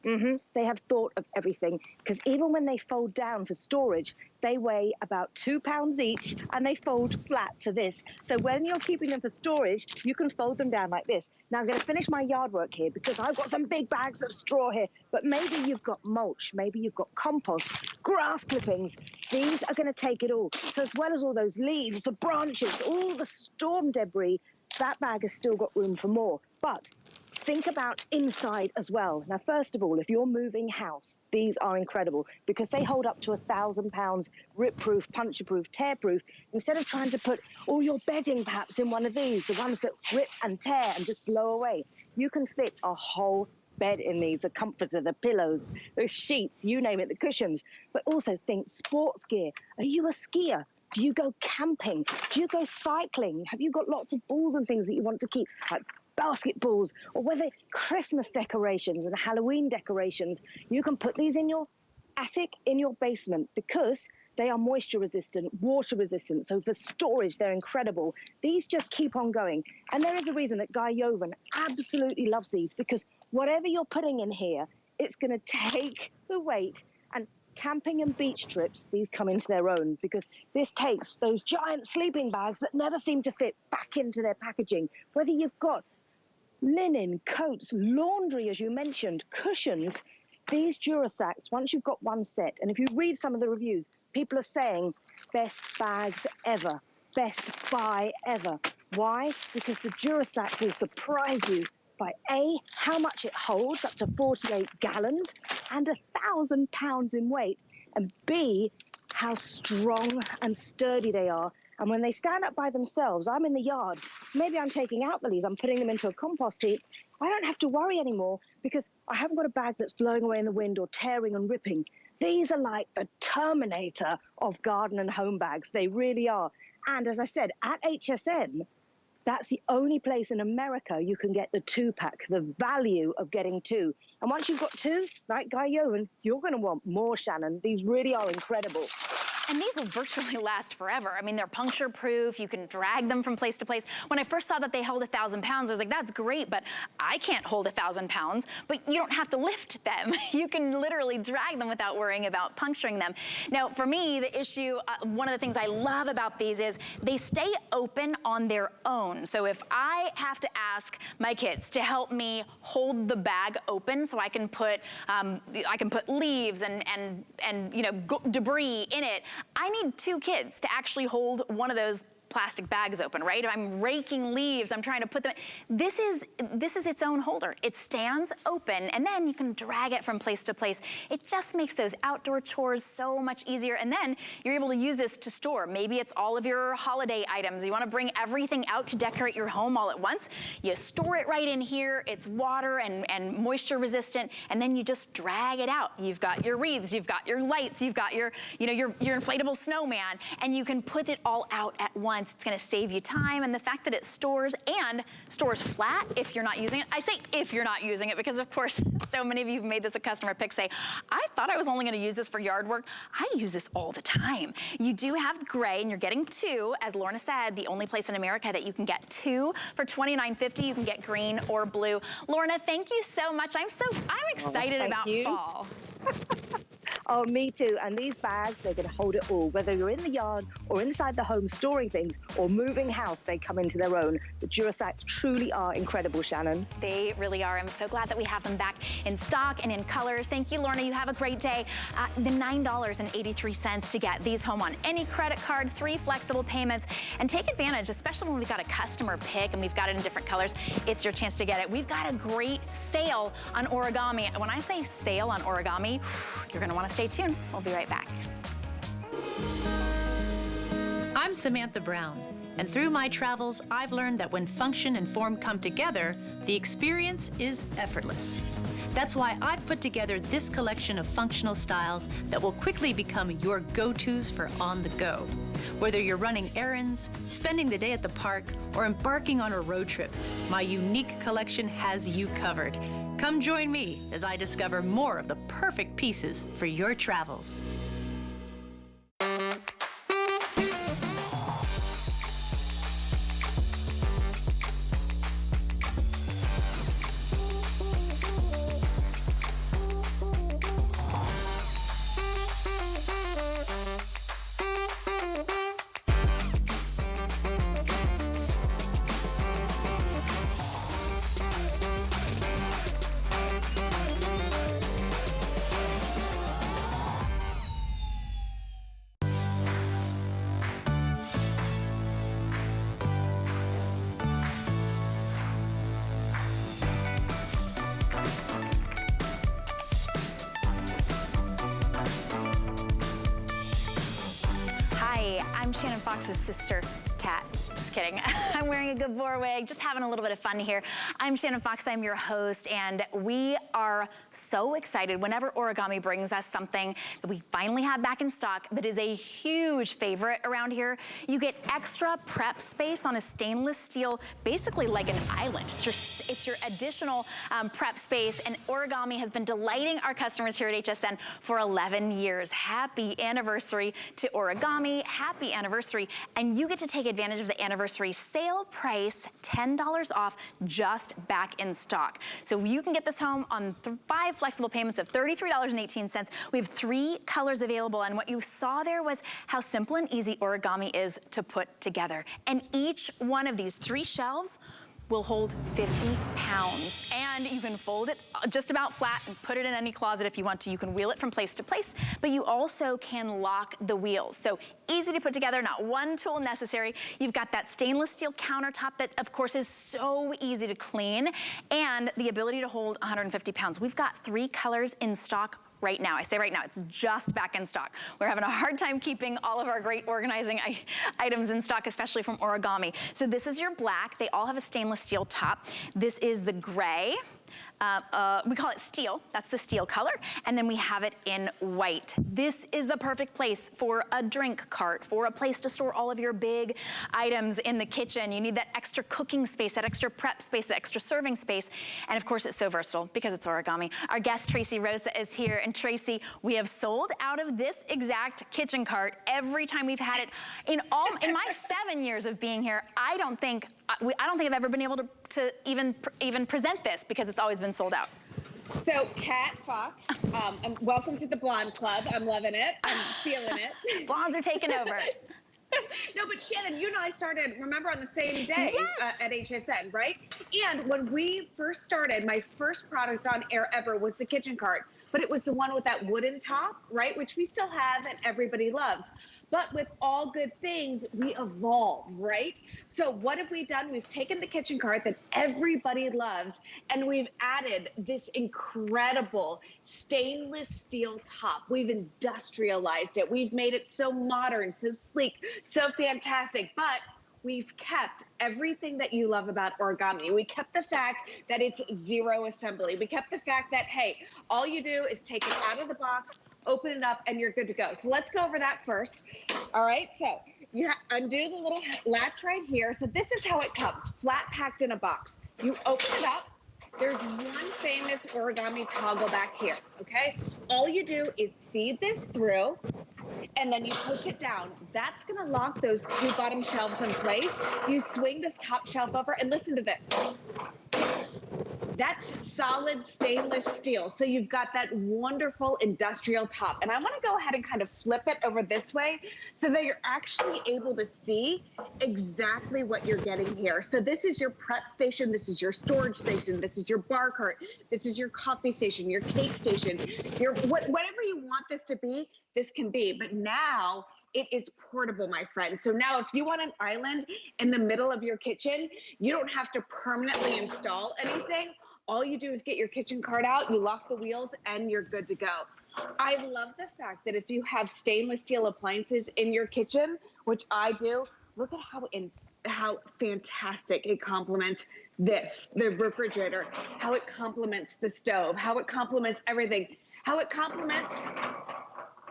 They have thought of everything, because even when they fold down for storage, they weigh about 2 pounds each and they fold flat to this. So when you're keeping them for storage, you can fold them down like this. Now I'm going to finish my yard work here because I've got some big bags of straw here, but maybe you've got mulch, maybe you've got compost, grass clippings. These are going to take it all. So as well as all those leaves, the branches, all the storm debris, that bag has still got room for more. But think about inside as well. Now, first of all, if you're moving house, these are incredible because they hold up to 1,000 pounds, rip-proof, puncture-proof, tear-proof. Instead of trying to put all your bedding perhaps in one of these, the ones that rip and tear and just blow away, you can fit a whole bed in these, the comforter, the pillows, the sheets, you name it, the cushions. But also think sports gear. Are you a skier? Do you go camping? Do you go cycling? Have you got lots of balls and things that you want to keep, like basketballs, or whether Christmas decorations and Halloween decorations? You can put these in your attic, in your basement, because they are moisture resistant, water resistant. So for storage, they're incredible. These just keep on going. And there is a reason that Guy Yovan absolutely loves these, because whatever you're putting in here, it's going to take the weight. And camping and beach trips, these come into their own, because this takes those giant sleeping bags that never seem to fit back into their packaging. Whether you've got linen, coats, laundry, as you mentioned, cushions, these Durasacks, once you've got one set, and if you read some of the reviews, people are saying best bags ever, best buy ever. Why? Because the Durasack will surprise you by A, how much it holds, up to 48 gallons, and 1,000 pounds in weight, and B, how strong and sturdy they are. And when they stand up by themselves, I'm in the yard, maybe I'm taking out the leaves, I'm putting them into a compost heap, I don't have to worry anymore because I haven't got a bag that's blowing away in the wind or tearing and ripping. These are like the Terminator of garden and home bags. They really are. And as I said, at HSN, that's the only place in America you can get the 2-pack, the value of getting 2. And once you've got 2, like Guy Yovan, you're going to want more, Shannon. These really are incredible. And these will virtually last forever. I mean, they're puncture proof. You can drag them from place to place. When I first saw that they held 1,000 pounds, I was like, that's great, but I can't hold 1,000 pounds. But you don't have to lift them. You can literally drag them without worrying about puncturing them. Now, for me, the issue, one of the things I love about these is they stay open on their own. So if I have to ask my kids to help me hold the bag open so I can put leaves and you know, debris in it, I need 2 kids to actually hold one of those plastic bags open, right? If I'm raking leaves, I'm trying to put them, this is its own holder. It stands open and then you can drag it from place to place. It just makes those outdoor chores so much easier. And then you're able to use this to store. Maybe it's all of your holiday items. You want to bring everything out to decorate your home all at once. You store it right in here. It's water and moisture resistant. And then you just drag it out. You've got your wreaths, you've got your lights, you've got your inflatable snowman, and you can put it all out at once. It's going to save you time, and the fact that it stores flat if you're not using it. I say if you're not using it because, of course, so many of you have made this a customer pick. Say, I thought I was only going to use this for yard work. I use this all the time. You do have gray, and you're getting 2, as Lorna said, the only place in America that you can get 2 for $29.50. You can get green or blue. Lorna, thank you so much. I'm excited about fall. Oh, me too. And these bags, they're going to hold it all. Whether you're in the yard or inside the home storing things or moving house, they come into their own. The Durasacks truly are incredible, Shannon. They really are. I'm so glad that we have them back in stock and in colors. Thank you, Lorna. You have a great day. The $9.83 to get these home on any credit card, 3 flexible payments, and take advantage, especially when we've got a customer pick and we've got it in different colors. It's your chance to get it. We've got a great sale on origami. When I say sale on origami, you're going to want to stay tuned. We'll be right back. I'm Samantha Brown, and through my travels, I've learned that when function and form come together, the experience is effortless. That's why I've put together this collection of functional styles that will quickly become your go-tos for on the go. Whether you're running errands, spending the day at the park, or embarking on a road trip, my unique collection has you covered. Come join me as I discover more of the perfect pieces for your travels. Shannon Fox's sister, Kat. Just kidding. I'm wearing a good boar wig, just having a little bit of fun here. I'm Shannon Fox, I'm your host, and we are so excited whenever Origami brings us something that we finally have back in stock that is a huge favorite around here. You get extra prep space on a stainless steel, basically like an island. It's your additional prep space, and Origami has been delighting our customers here at HSN for 11 years. Happy anniversary to Origami, happy anniversary, and you get to take advantage of the anniversary sale price, $10 off, just back in stock. So you can get this home on 5 flexible payments of $33.18. We have 3 colors available, and what you saw there was how simple and easy Origami is to put together. And each one of these 3 shelves will hold 50 pounds. And you can fold it just about flat and put it in any closet if you want to. You can wheel it from place to place, but you also can lock the wheels. So easy to put together, not one tool necessary. You've got that stainless steel countertop that, of course, is so easy to clean, and the ability to hold 150 pounds. We've got 3 colors in stock right now. I say right now, it's just back in stock. We're having a hard time keeping all of our great organizing items in stock, especially from Origami. So this is your black. They all have a stainless steel top. This is the gray. We call it steel, that's the steel color, and then we have it in white. This is the perfect place for a drink cart, for a place to store all of your big items in the kitchen. You need that extra cooking space, that extra prep space, that extra serving space, and of course it's so versatile because it's Origami. Our guest Tracy Rosa is here, and Tracy, we have sold out of this exact kitchen cart every time we've had it. In my 7 years of being here, I don't think I've ever been able to even present this because it's always been sold out. So, Kat Fox, welcome to the Blonde Club. I'm loving it. I'm feeling it. Blondes are taking over. No, but Shannon, you and I started, remember, on the same day Yes. At HSN, right? And when we first started, my first product on air ever was the kitchen cart, but it was the one with that wooden top, right? Which we still have and everybody loves. But with all good things, we evolve, right? So what have we done? We've taken the kitchen cart that everybody loves, and we've added this incredible stainless steel top. We've industrialized it. We've made it so modern, so sleek, so fantastic. But we've kept everything that you love about Origami. We kept the fact that it's zero assembly. We kept the fact that, hey, all you do is take it out of the box, open it up, and you're good to go. So let's go over that first. All right, so you undo the little latch right here. So this is how it comes, flat packed in a box. You open it up. There's one famous Origami toggle back here, okay? All you do is feed this through, and then you push it down. That's gonna lock those 2 bottom shelves in place. You swing this top shelf over, and listen to this. That's solid stainless steel. So you've got that wonderful industrial top. And I want to go ahead and kind of flip it over this way so that you're actually able to see exactly what you're getting here. So this is your prep station. This is your storage station. This is your bar cart. This is your coffee station, your cake station, your whatever you want this to be, this can be. But now it is portable, my friend. So now if you want an island in the middle of your kitchen, you don't have to permanently install anything. All you do is get your kitchen cart out, you lock the wheels, and you're good to go. I love the fact that if you have stainless steel appliances in your kitchen, which I do, look at how fantastic it complements this, the refrigerator, how it complements the stove, how it complements everything, how it complements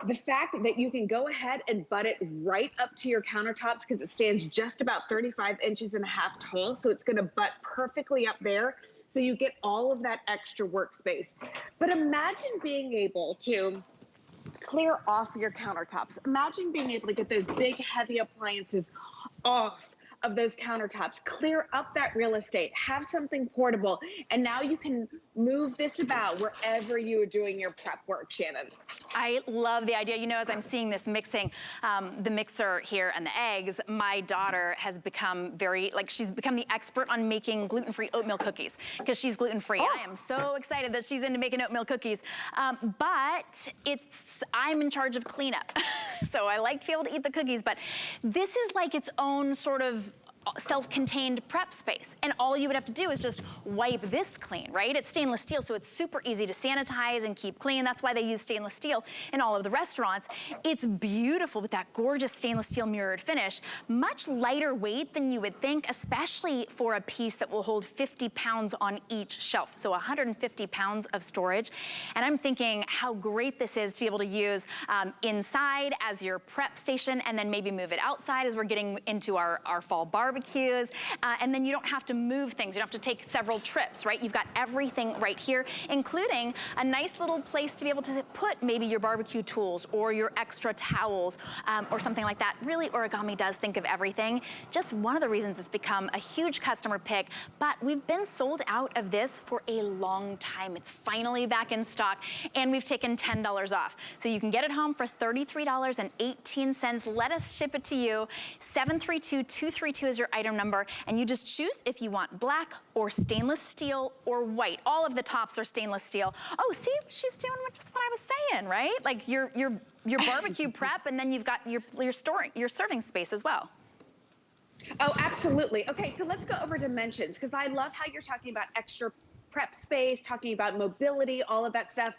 the fact that you can go ahead and butt it right up to your countertops because it stands just about 35 inches and a half tall. So it's going to butt perfectly up there. So you get all of that extra workspace. But imagine being able to clear off your countertops. Imagine being able to get those big, heavy appliances off of those countertops, clear up that real estate, have something portable, and now you can move this about wherever you are doing your prep work, Shannon. I love the idea. You know, as I'm seeing this mixing, the mixer here and the eggs, my daughter has become she's become the expert on making gluten-free oatmeal cookies because she's gluten-free. Oh. I am so excited that she's into making oatmeal cookies. But I'm in charge of cleanup. So I like to be able to eat the cookies, but this is like its own sort of self-contained prep space. And all you would have to do is just wipe this clean, right? It's stainless steel, so it's super easy to sanitize and keep clean. That's why they use stainless steel in all of the restaurants. It's beautiful with that gorgeous stainless steel mirrored finish. Much lighter weight than you would think, especially for a piece that will hold 50 pounds on each shelf. So 150 pounds of storage. And I'm thinking how great this is to be able to use inside as your prep station, and then maybe move it outside as we're getting into our fall barbecues. And then you don't have to move things. You don't have to take several trips, right? You've got everything right here, including a nice little place to be able to put maybe your barbecue tools or your extra towels or something like that. Really, Origami does think of everything. Just one of the reasons it's become a huge customer pick, but we've been sold out of this for a long time. It's finally back in stock, and we've taken $10 off. So you can get it home for $33.18. Let us ship it to you. 732-232 is your item number, and you just choose if you want black or stainless steel or white. All of the tops are stainless steel. Oh, see, she's doing just what I was saying, right? Like your barbecue prep, and then you've got your serving space as well. Oh, absolutely. Okay, so let's go over dimensions, because I love how you're talking about extra prep space, talking about mobility, all of that stuff.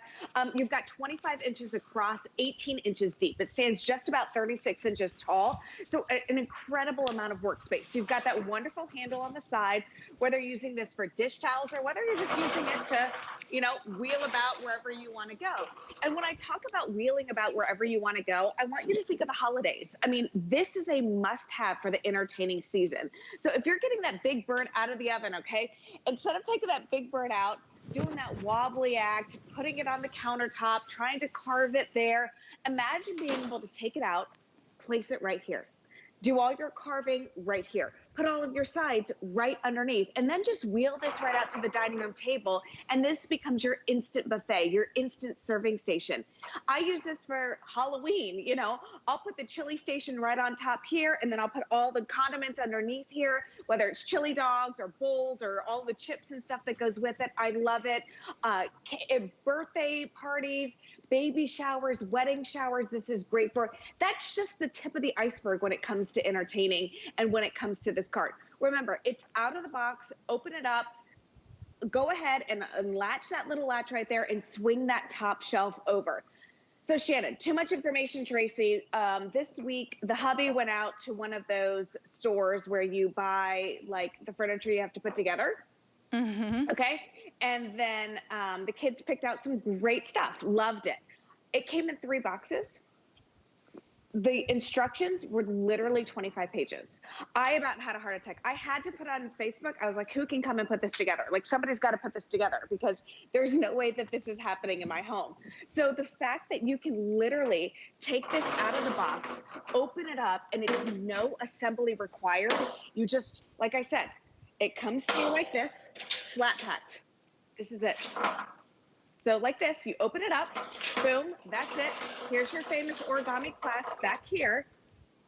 You've got 25 inches across, 18 inches deep. It stands just about 36 inches tall. So an incredible amount of workspace. You've got that wonderful handle on the side, whether you're using this for dish towels or whether you're just using it to, you know, wheel about wherever you want to go. And when I talk about wheeling about wherever you want to go, I want you to think of the holidays. I mean, this is a must-have for the entertaining season. So if you're getting that big bird out of the oven, okay, instead of taking that big bird out, doing that wobbly act, putting it on the countertop, trying to carve it there, imagine being able to take it out, place it right here. Do all your carving right here. Put all of your sides right underneath, and then just wheel this right out to the dining room table, and this becomes your instant buffet, your instant serving station. I use this for Halloween, you know. I'll put the chili station right on top here, and then I'll put all the condiments underneath here, whether it's chili dogs or bowls or all the chips and stuff that goes with it. I love it. Birthday parties, baby showers, wedding showers, this is great for. That's just the tip of the iceberg when it comes to entertaining and when it comes to this cart. Remember, it's out of the box, open it up, go ahead and latch that little latch right there and swing that top shelf over. So Shannon, too much information, Tracy. This week, the hubby went out to one of those stores where you buy like the furniture you have to put together. Mm-hmm. Okay. And then the kids picked out some great stuff. Loved it. It came in 3 boxes. The instructions were literally 25 pages. I about had a heart attack. I had to put on Facebook. I was like, who can come and put this together? Like, somebody's got to put this together, because there's no way that this is happening in my home. So the fact that you can literally take this out of the box, open it up, and it's no assembly required. You just, like I said, it comes to you like this, flat packed. This is it. So like this, you open it up, boom, that's it. Here's your famous origami clasp back here,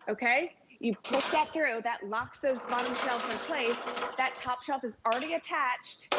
okay? You push that through, that locks those bottom shelves in place. That top shelf is already attached.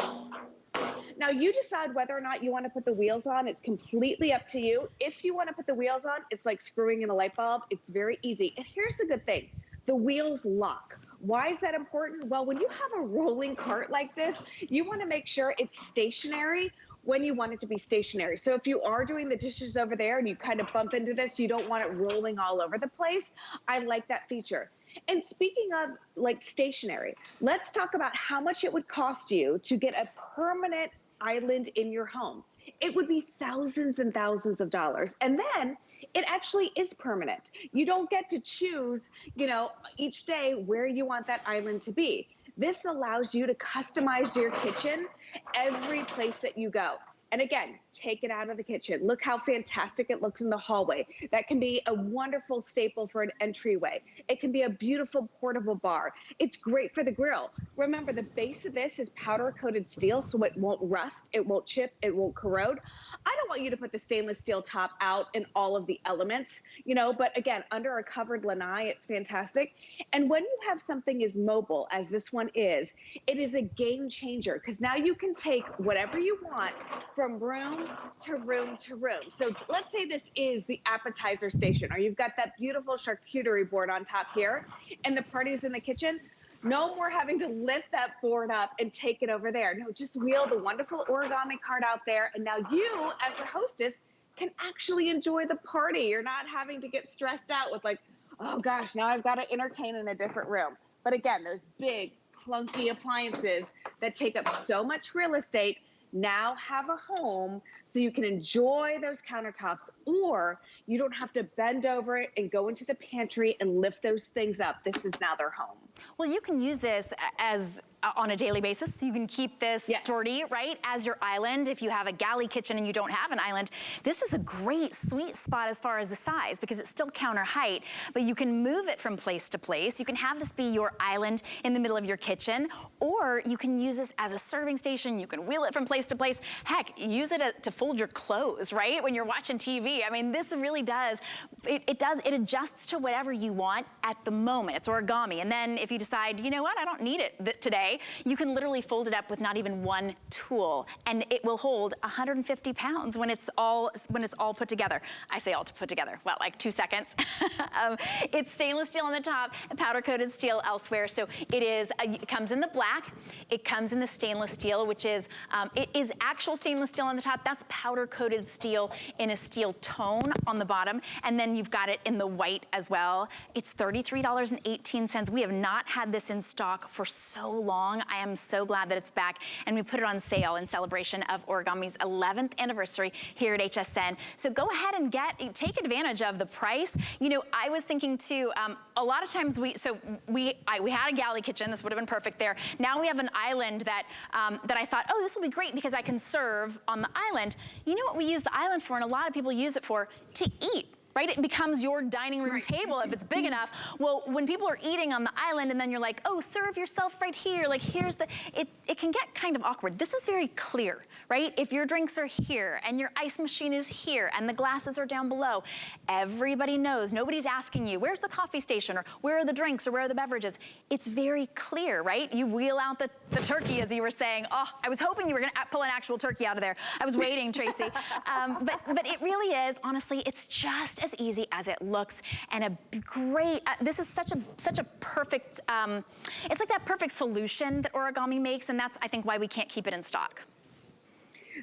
Now you decide whether or not you want to put the wheels on. It's completely up to you. If you want to put the wheels on, it's like screwing in a light bulb. It's very easy. And here's the good thing, the wheels lock. Why is that important? Well, when you have a rolling cart like this, you want to make sure it's stationary when you want it to be stationary. So if you are doing the dishes over there and you kind of bump into this, you don't want it rolling all over the place. I like that feature. And speaking of like stationary, let's talk about how much it would cost you to get a permanent island in your home. It would be thousands and thousands of dollars. And then it actually is permanent. You don't get to choose, you know, each day where you want that island to be. This allows you to customize your kitchen every place that you go. And again, take it out of the kitchen. Look how fantastic it looks in the hallway. That can be a wonderful staple for an entryway. It can be a beautiful portable bar. It's great for the grill. Remember, the base of this is powder coated steel, so it won't rust, it won't chip, it won't corrode. I don't want you to put the stainless steel top out in all of the elements, you know, but again, under a covered lanai, it's fantastic. And when you have something as mobile as this one is, it is a game changer, because now you can take whatever you want from room to room to room. So let's say this is the appetizer station, or you've got that beautiful charcuterie board on top here, and the party's in the kitchen. No more having to lift that board up and take it over there. No, just wheel the wonderful origami cart out there. And now you, as the hostess, can actually enjoy the party. You're not having to get stressed out with like, oh gosh, now I've got to entertain in a different room. But again, those big, clunky appliances that take up so much real estate now have a home so you can enjoy those countertops, or you don't have to bend over it and go into the pantry and lift those things up. This is now their home. Well, you can use this as on a daily basis. You can keep this sturdy, right, as your island. If you have a galley kitchen and you don't have an island, this is a great sweet spot as far as the size because it's still counter height, but you can move it from place to place. You can have this be your island in the middle of your kitchen, or you can use this as a serving station. You can wheel it from place to place. Heck, use it to fold your clothes, right, when you're watching TV. I mean, this really does, it adjusts to whatever you want at the moment. It's origami. And then if you decide, you know what, I don't need it today, you can literally fold it up with not even one tool, and it will hold 150 pounds when it's all put together. I say all to put together, well, like 2 seconds. It's stainless steel on the top and powder coated steel elsewhere. So it comes in the black, it comes in the stainless steel, which is, it is actual stainless steel on the top. That's powder coated steel in a steel tone on the bottom. And then you've got it in the white as well. It's $33.18. We have not had this in stock for so long. I am so glad that it's back, and we put it on sale in celebration of Origami's 11th anniversary here at HSN. So go ahead and take advantage of the price. You know, I was thinking too, a lot of times we had a galley kitchen. This would have been perfect there. Now we have an island that I thought, oh, this will be great because I can serve on the island. You know what we use the island for, and a lot of people use it for? To eat. Right? It becomes your dining room table if it's big enough. Well, when people are eating on the island and then you're like, oh, serve yourself right here. Like here's it can get kind of awkward. This is very clear, right? If your drinks are here and your ice machine is here and the glasses are down below, everybody knows. Nobody's asking you, where's the coffee station, or where are the drinks, or where are the beverages? It's very clear, right? You wheel out the turkey, as you were saying. Oh, I was hoping you were gonna pull an actual turkey out of there. I was waiting, Tracy. But it really is, honestly, it's just as easy as it looks, and a great, this is such a perfect, it's like that perfect solution that Origami makes, and that's, I think, why we can't keep it in stock.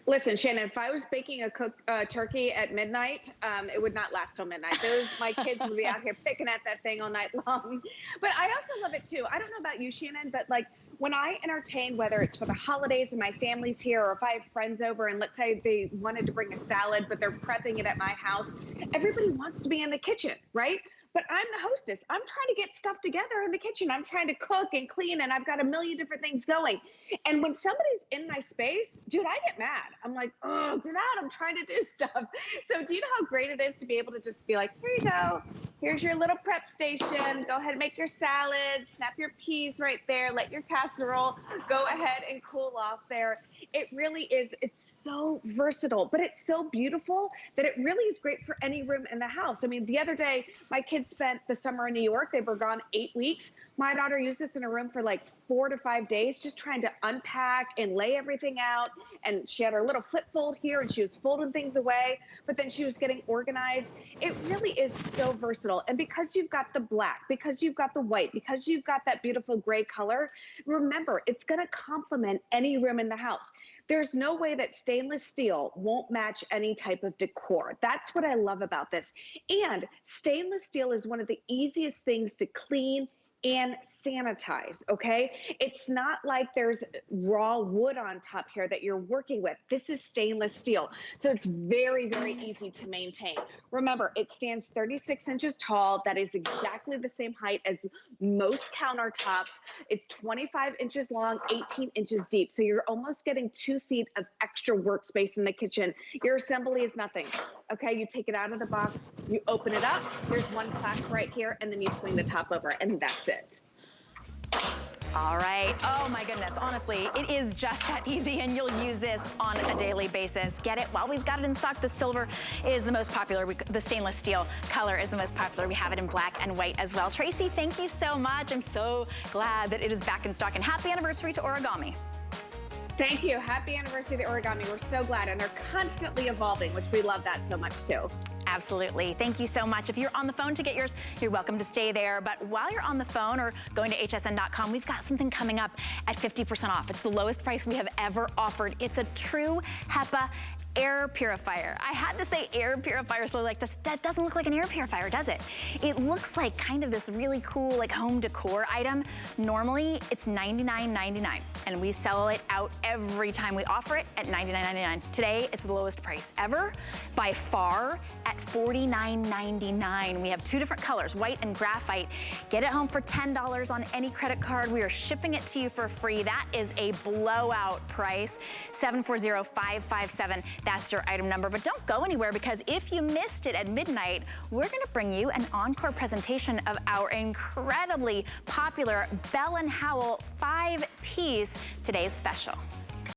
Listen, Shannon, if I was baking a turkey at midnight, it would not last till midnight. My kids would be out here picking at that thing all night long. But I also love it too. I don't know about you, Shannon, but like when I entertain, whether it's for the holidays and my family's here, or if I have friends over and let's say they wanted to bring a salad, but they're prepping it at my house, everybody wants to be in the kitchen, right? But I'm the hostess. I'm trying to get stuff together in the kitchen. I'm trying to cook and clean, and I've got a million different things going. And when somebody's in my space, dude, I get mad. I'm like, oh, get out. I'm trying to do stuff. So do you know how great it is to be able to just be like, here you go. Here's your little prep station. Go ahead and make your salad. Snap your peas right there. Let your casserole go ahead and cool off there. It really is. It's so versatile, but it's so beautiful that it really is great for any room in the house. I mean, the other day, my kids spent the summer in New York. They were gone 8 weeks. My daughter used this in a room for like 4 to 5 days, just trying to unpack and lay everything out. And she had her little flip fold here, and she was folding things away, but then she was getting organized. It really is so versatile. And because you've got the black, because you've got the white, because you've got that beautiful gray color, remember, it's going to complement any room in the house. There's no way that stainless steel won't match any type of decor. That's what I love about this. And stainless steel is one of the easiest things to clean and sanitize, okay? It's not like there's raw wood on top here that you're working with. This is stainless steel, so it's very, very easy to maintain. Remember, it stands 36 inches tall. That is exactly the same height as most countertops. It's 25 inches long, 18 inches deep, so you're almost getting 2 feet of extra workspace in the kitchen. Your assembly is nothing, okay? You take it out of the box, you open it up, there's one clasp right here, and then you swing the top over, and that's it. All right. Oh my goodness. Honestly, it is just that easy, and you'll use this on a daily basis. Get it while we've got it in stock. The silver is the most popular. The stainless steel color is the most popular. We have it in black and white as well. Tracy, thank you so much. I'm so glad that it is back in stock, and happy anniversary to Origami. Thank you. Happy anniversary to Origami. We're so glad, and they're constantly evolving, which we love that so much too. Absolutely. Thank you so much. If you're on the phone to get yours, you're welcome to stay there. But while you're on the phone or going to hsn.com, we've got something coming up at 50% off. It's the lowest price we have ever offered. It's a true Hepa air purifier. I had to say air purifier, so like this, that doesn't look like an air purifier, does it? It looks like kind of this really cool like home decor item. Normally it's $99.99 and we sell it out every time we offer it at $99.99. Today it's the lowest price ever by far at $49.99. We have two different colors, white and graphite. Get it home for $10 on any credit card. We are shipping it to you for free. That is a blowout price. 740-557. That's your item number, but don't go anywhere because if you missed it at midnight, we're gonna bring you an encore presentation of our incredibly popular Bell & Howell 5-piece Today's Special.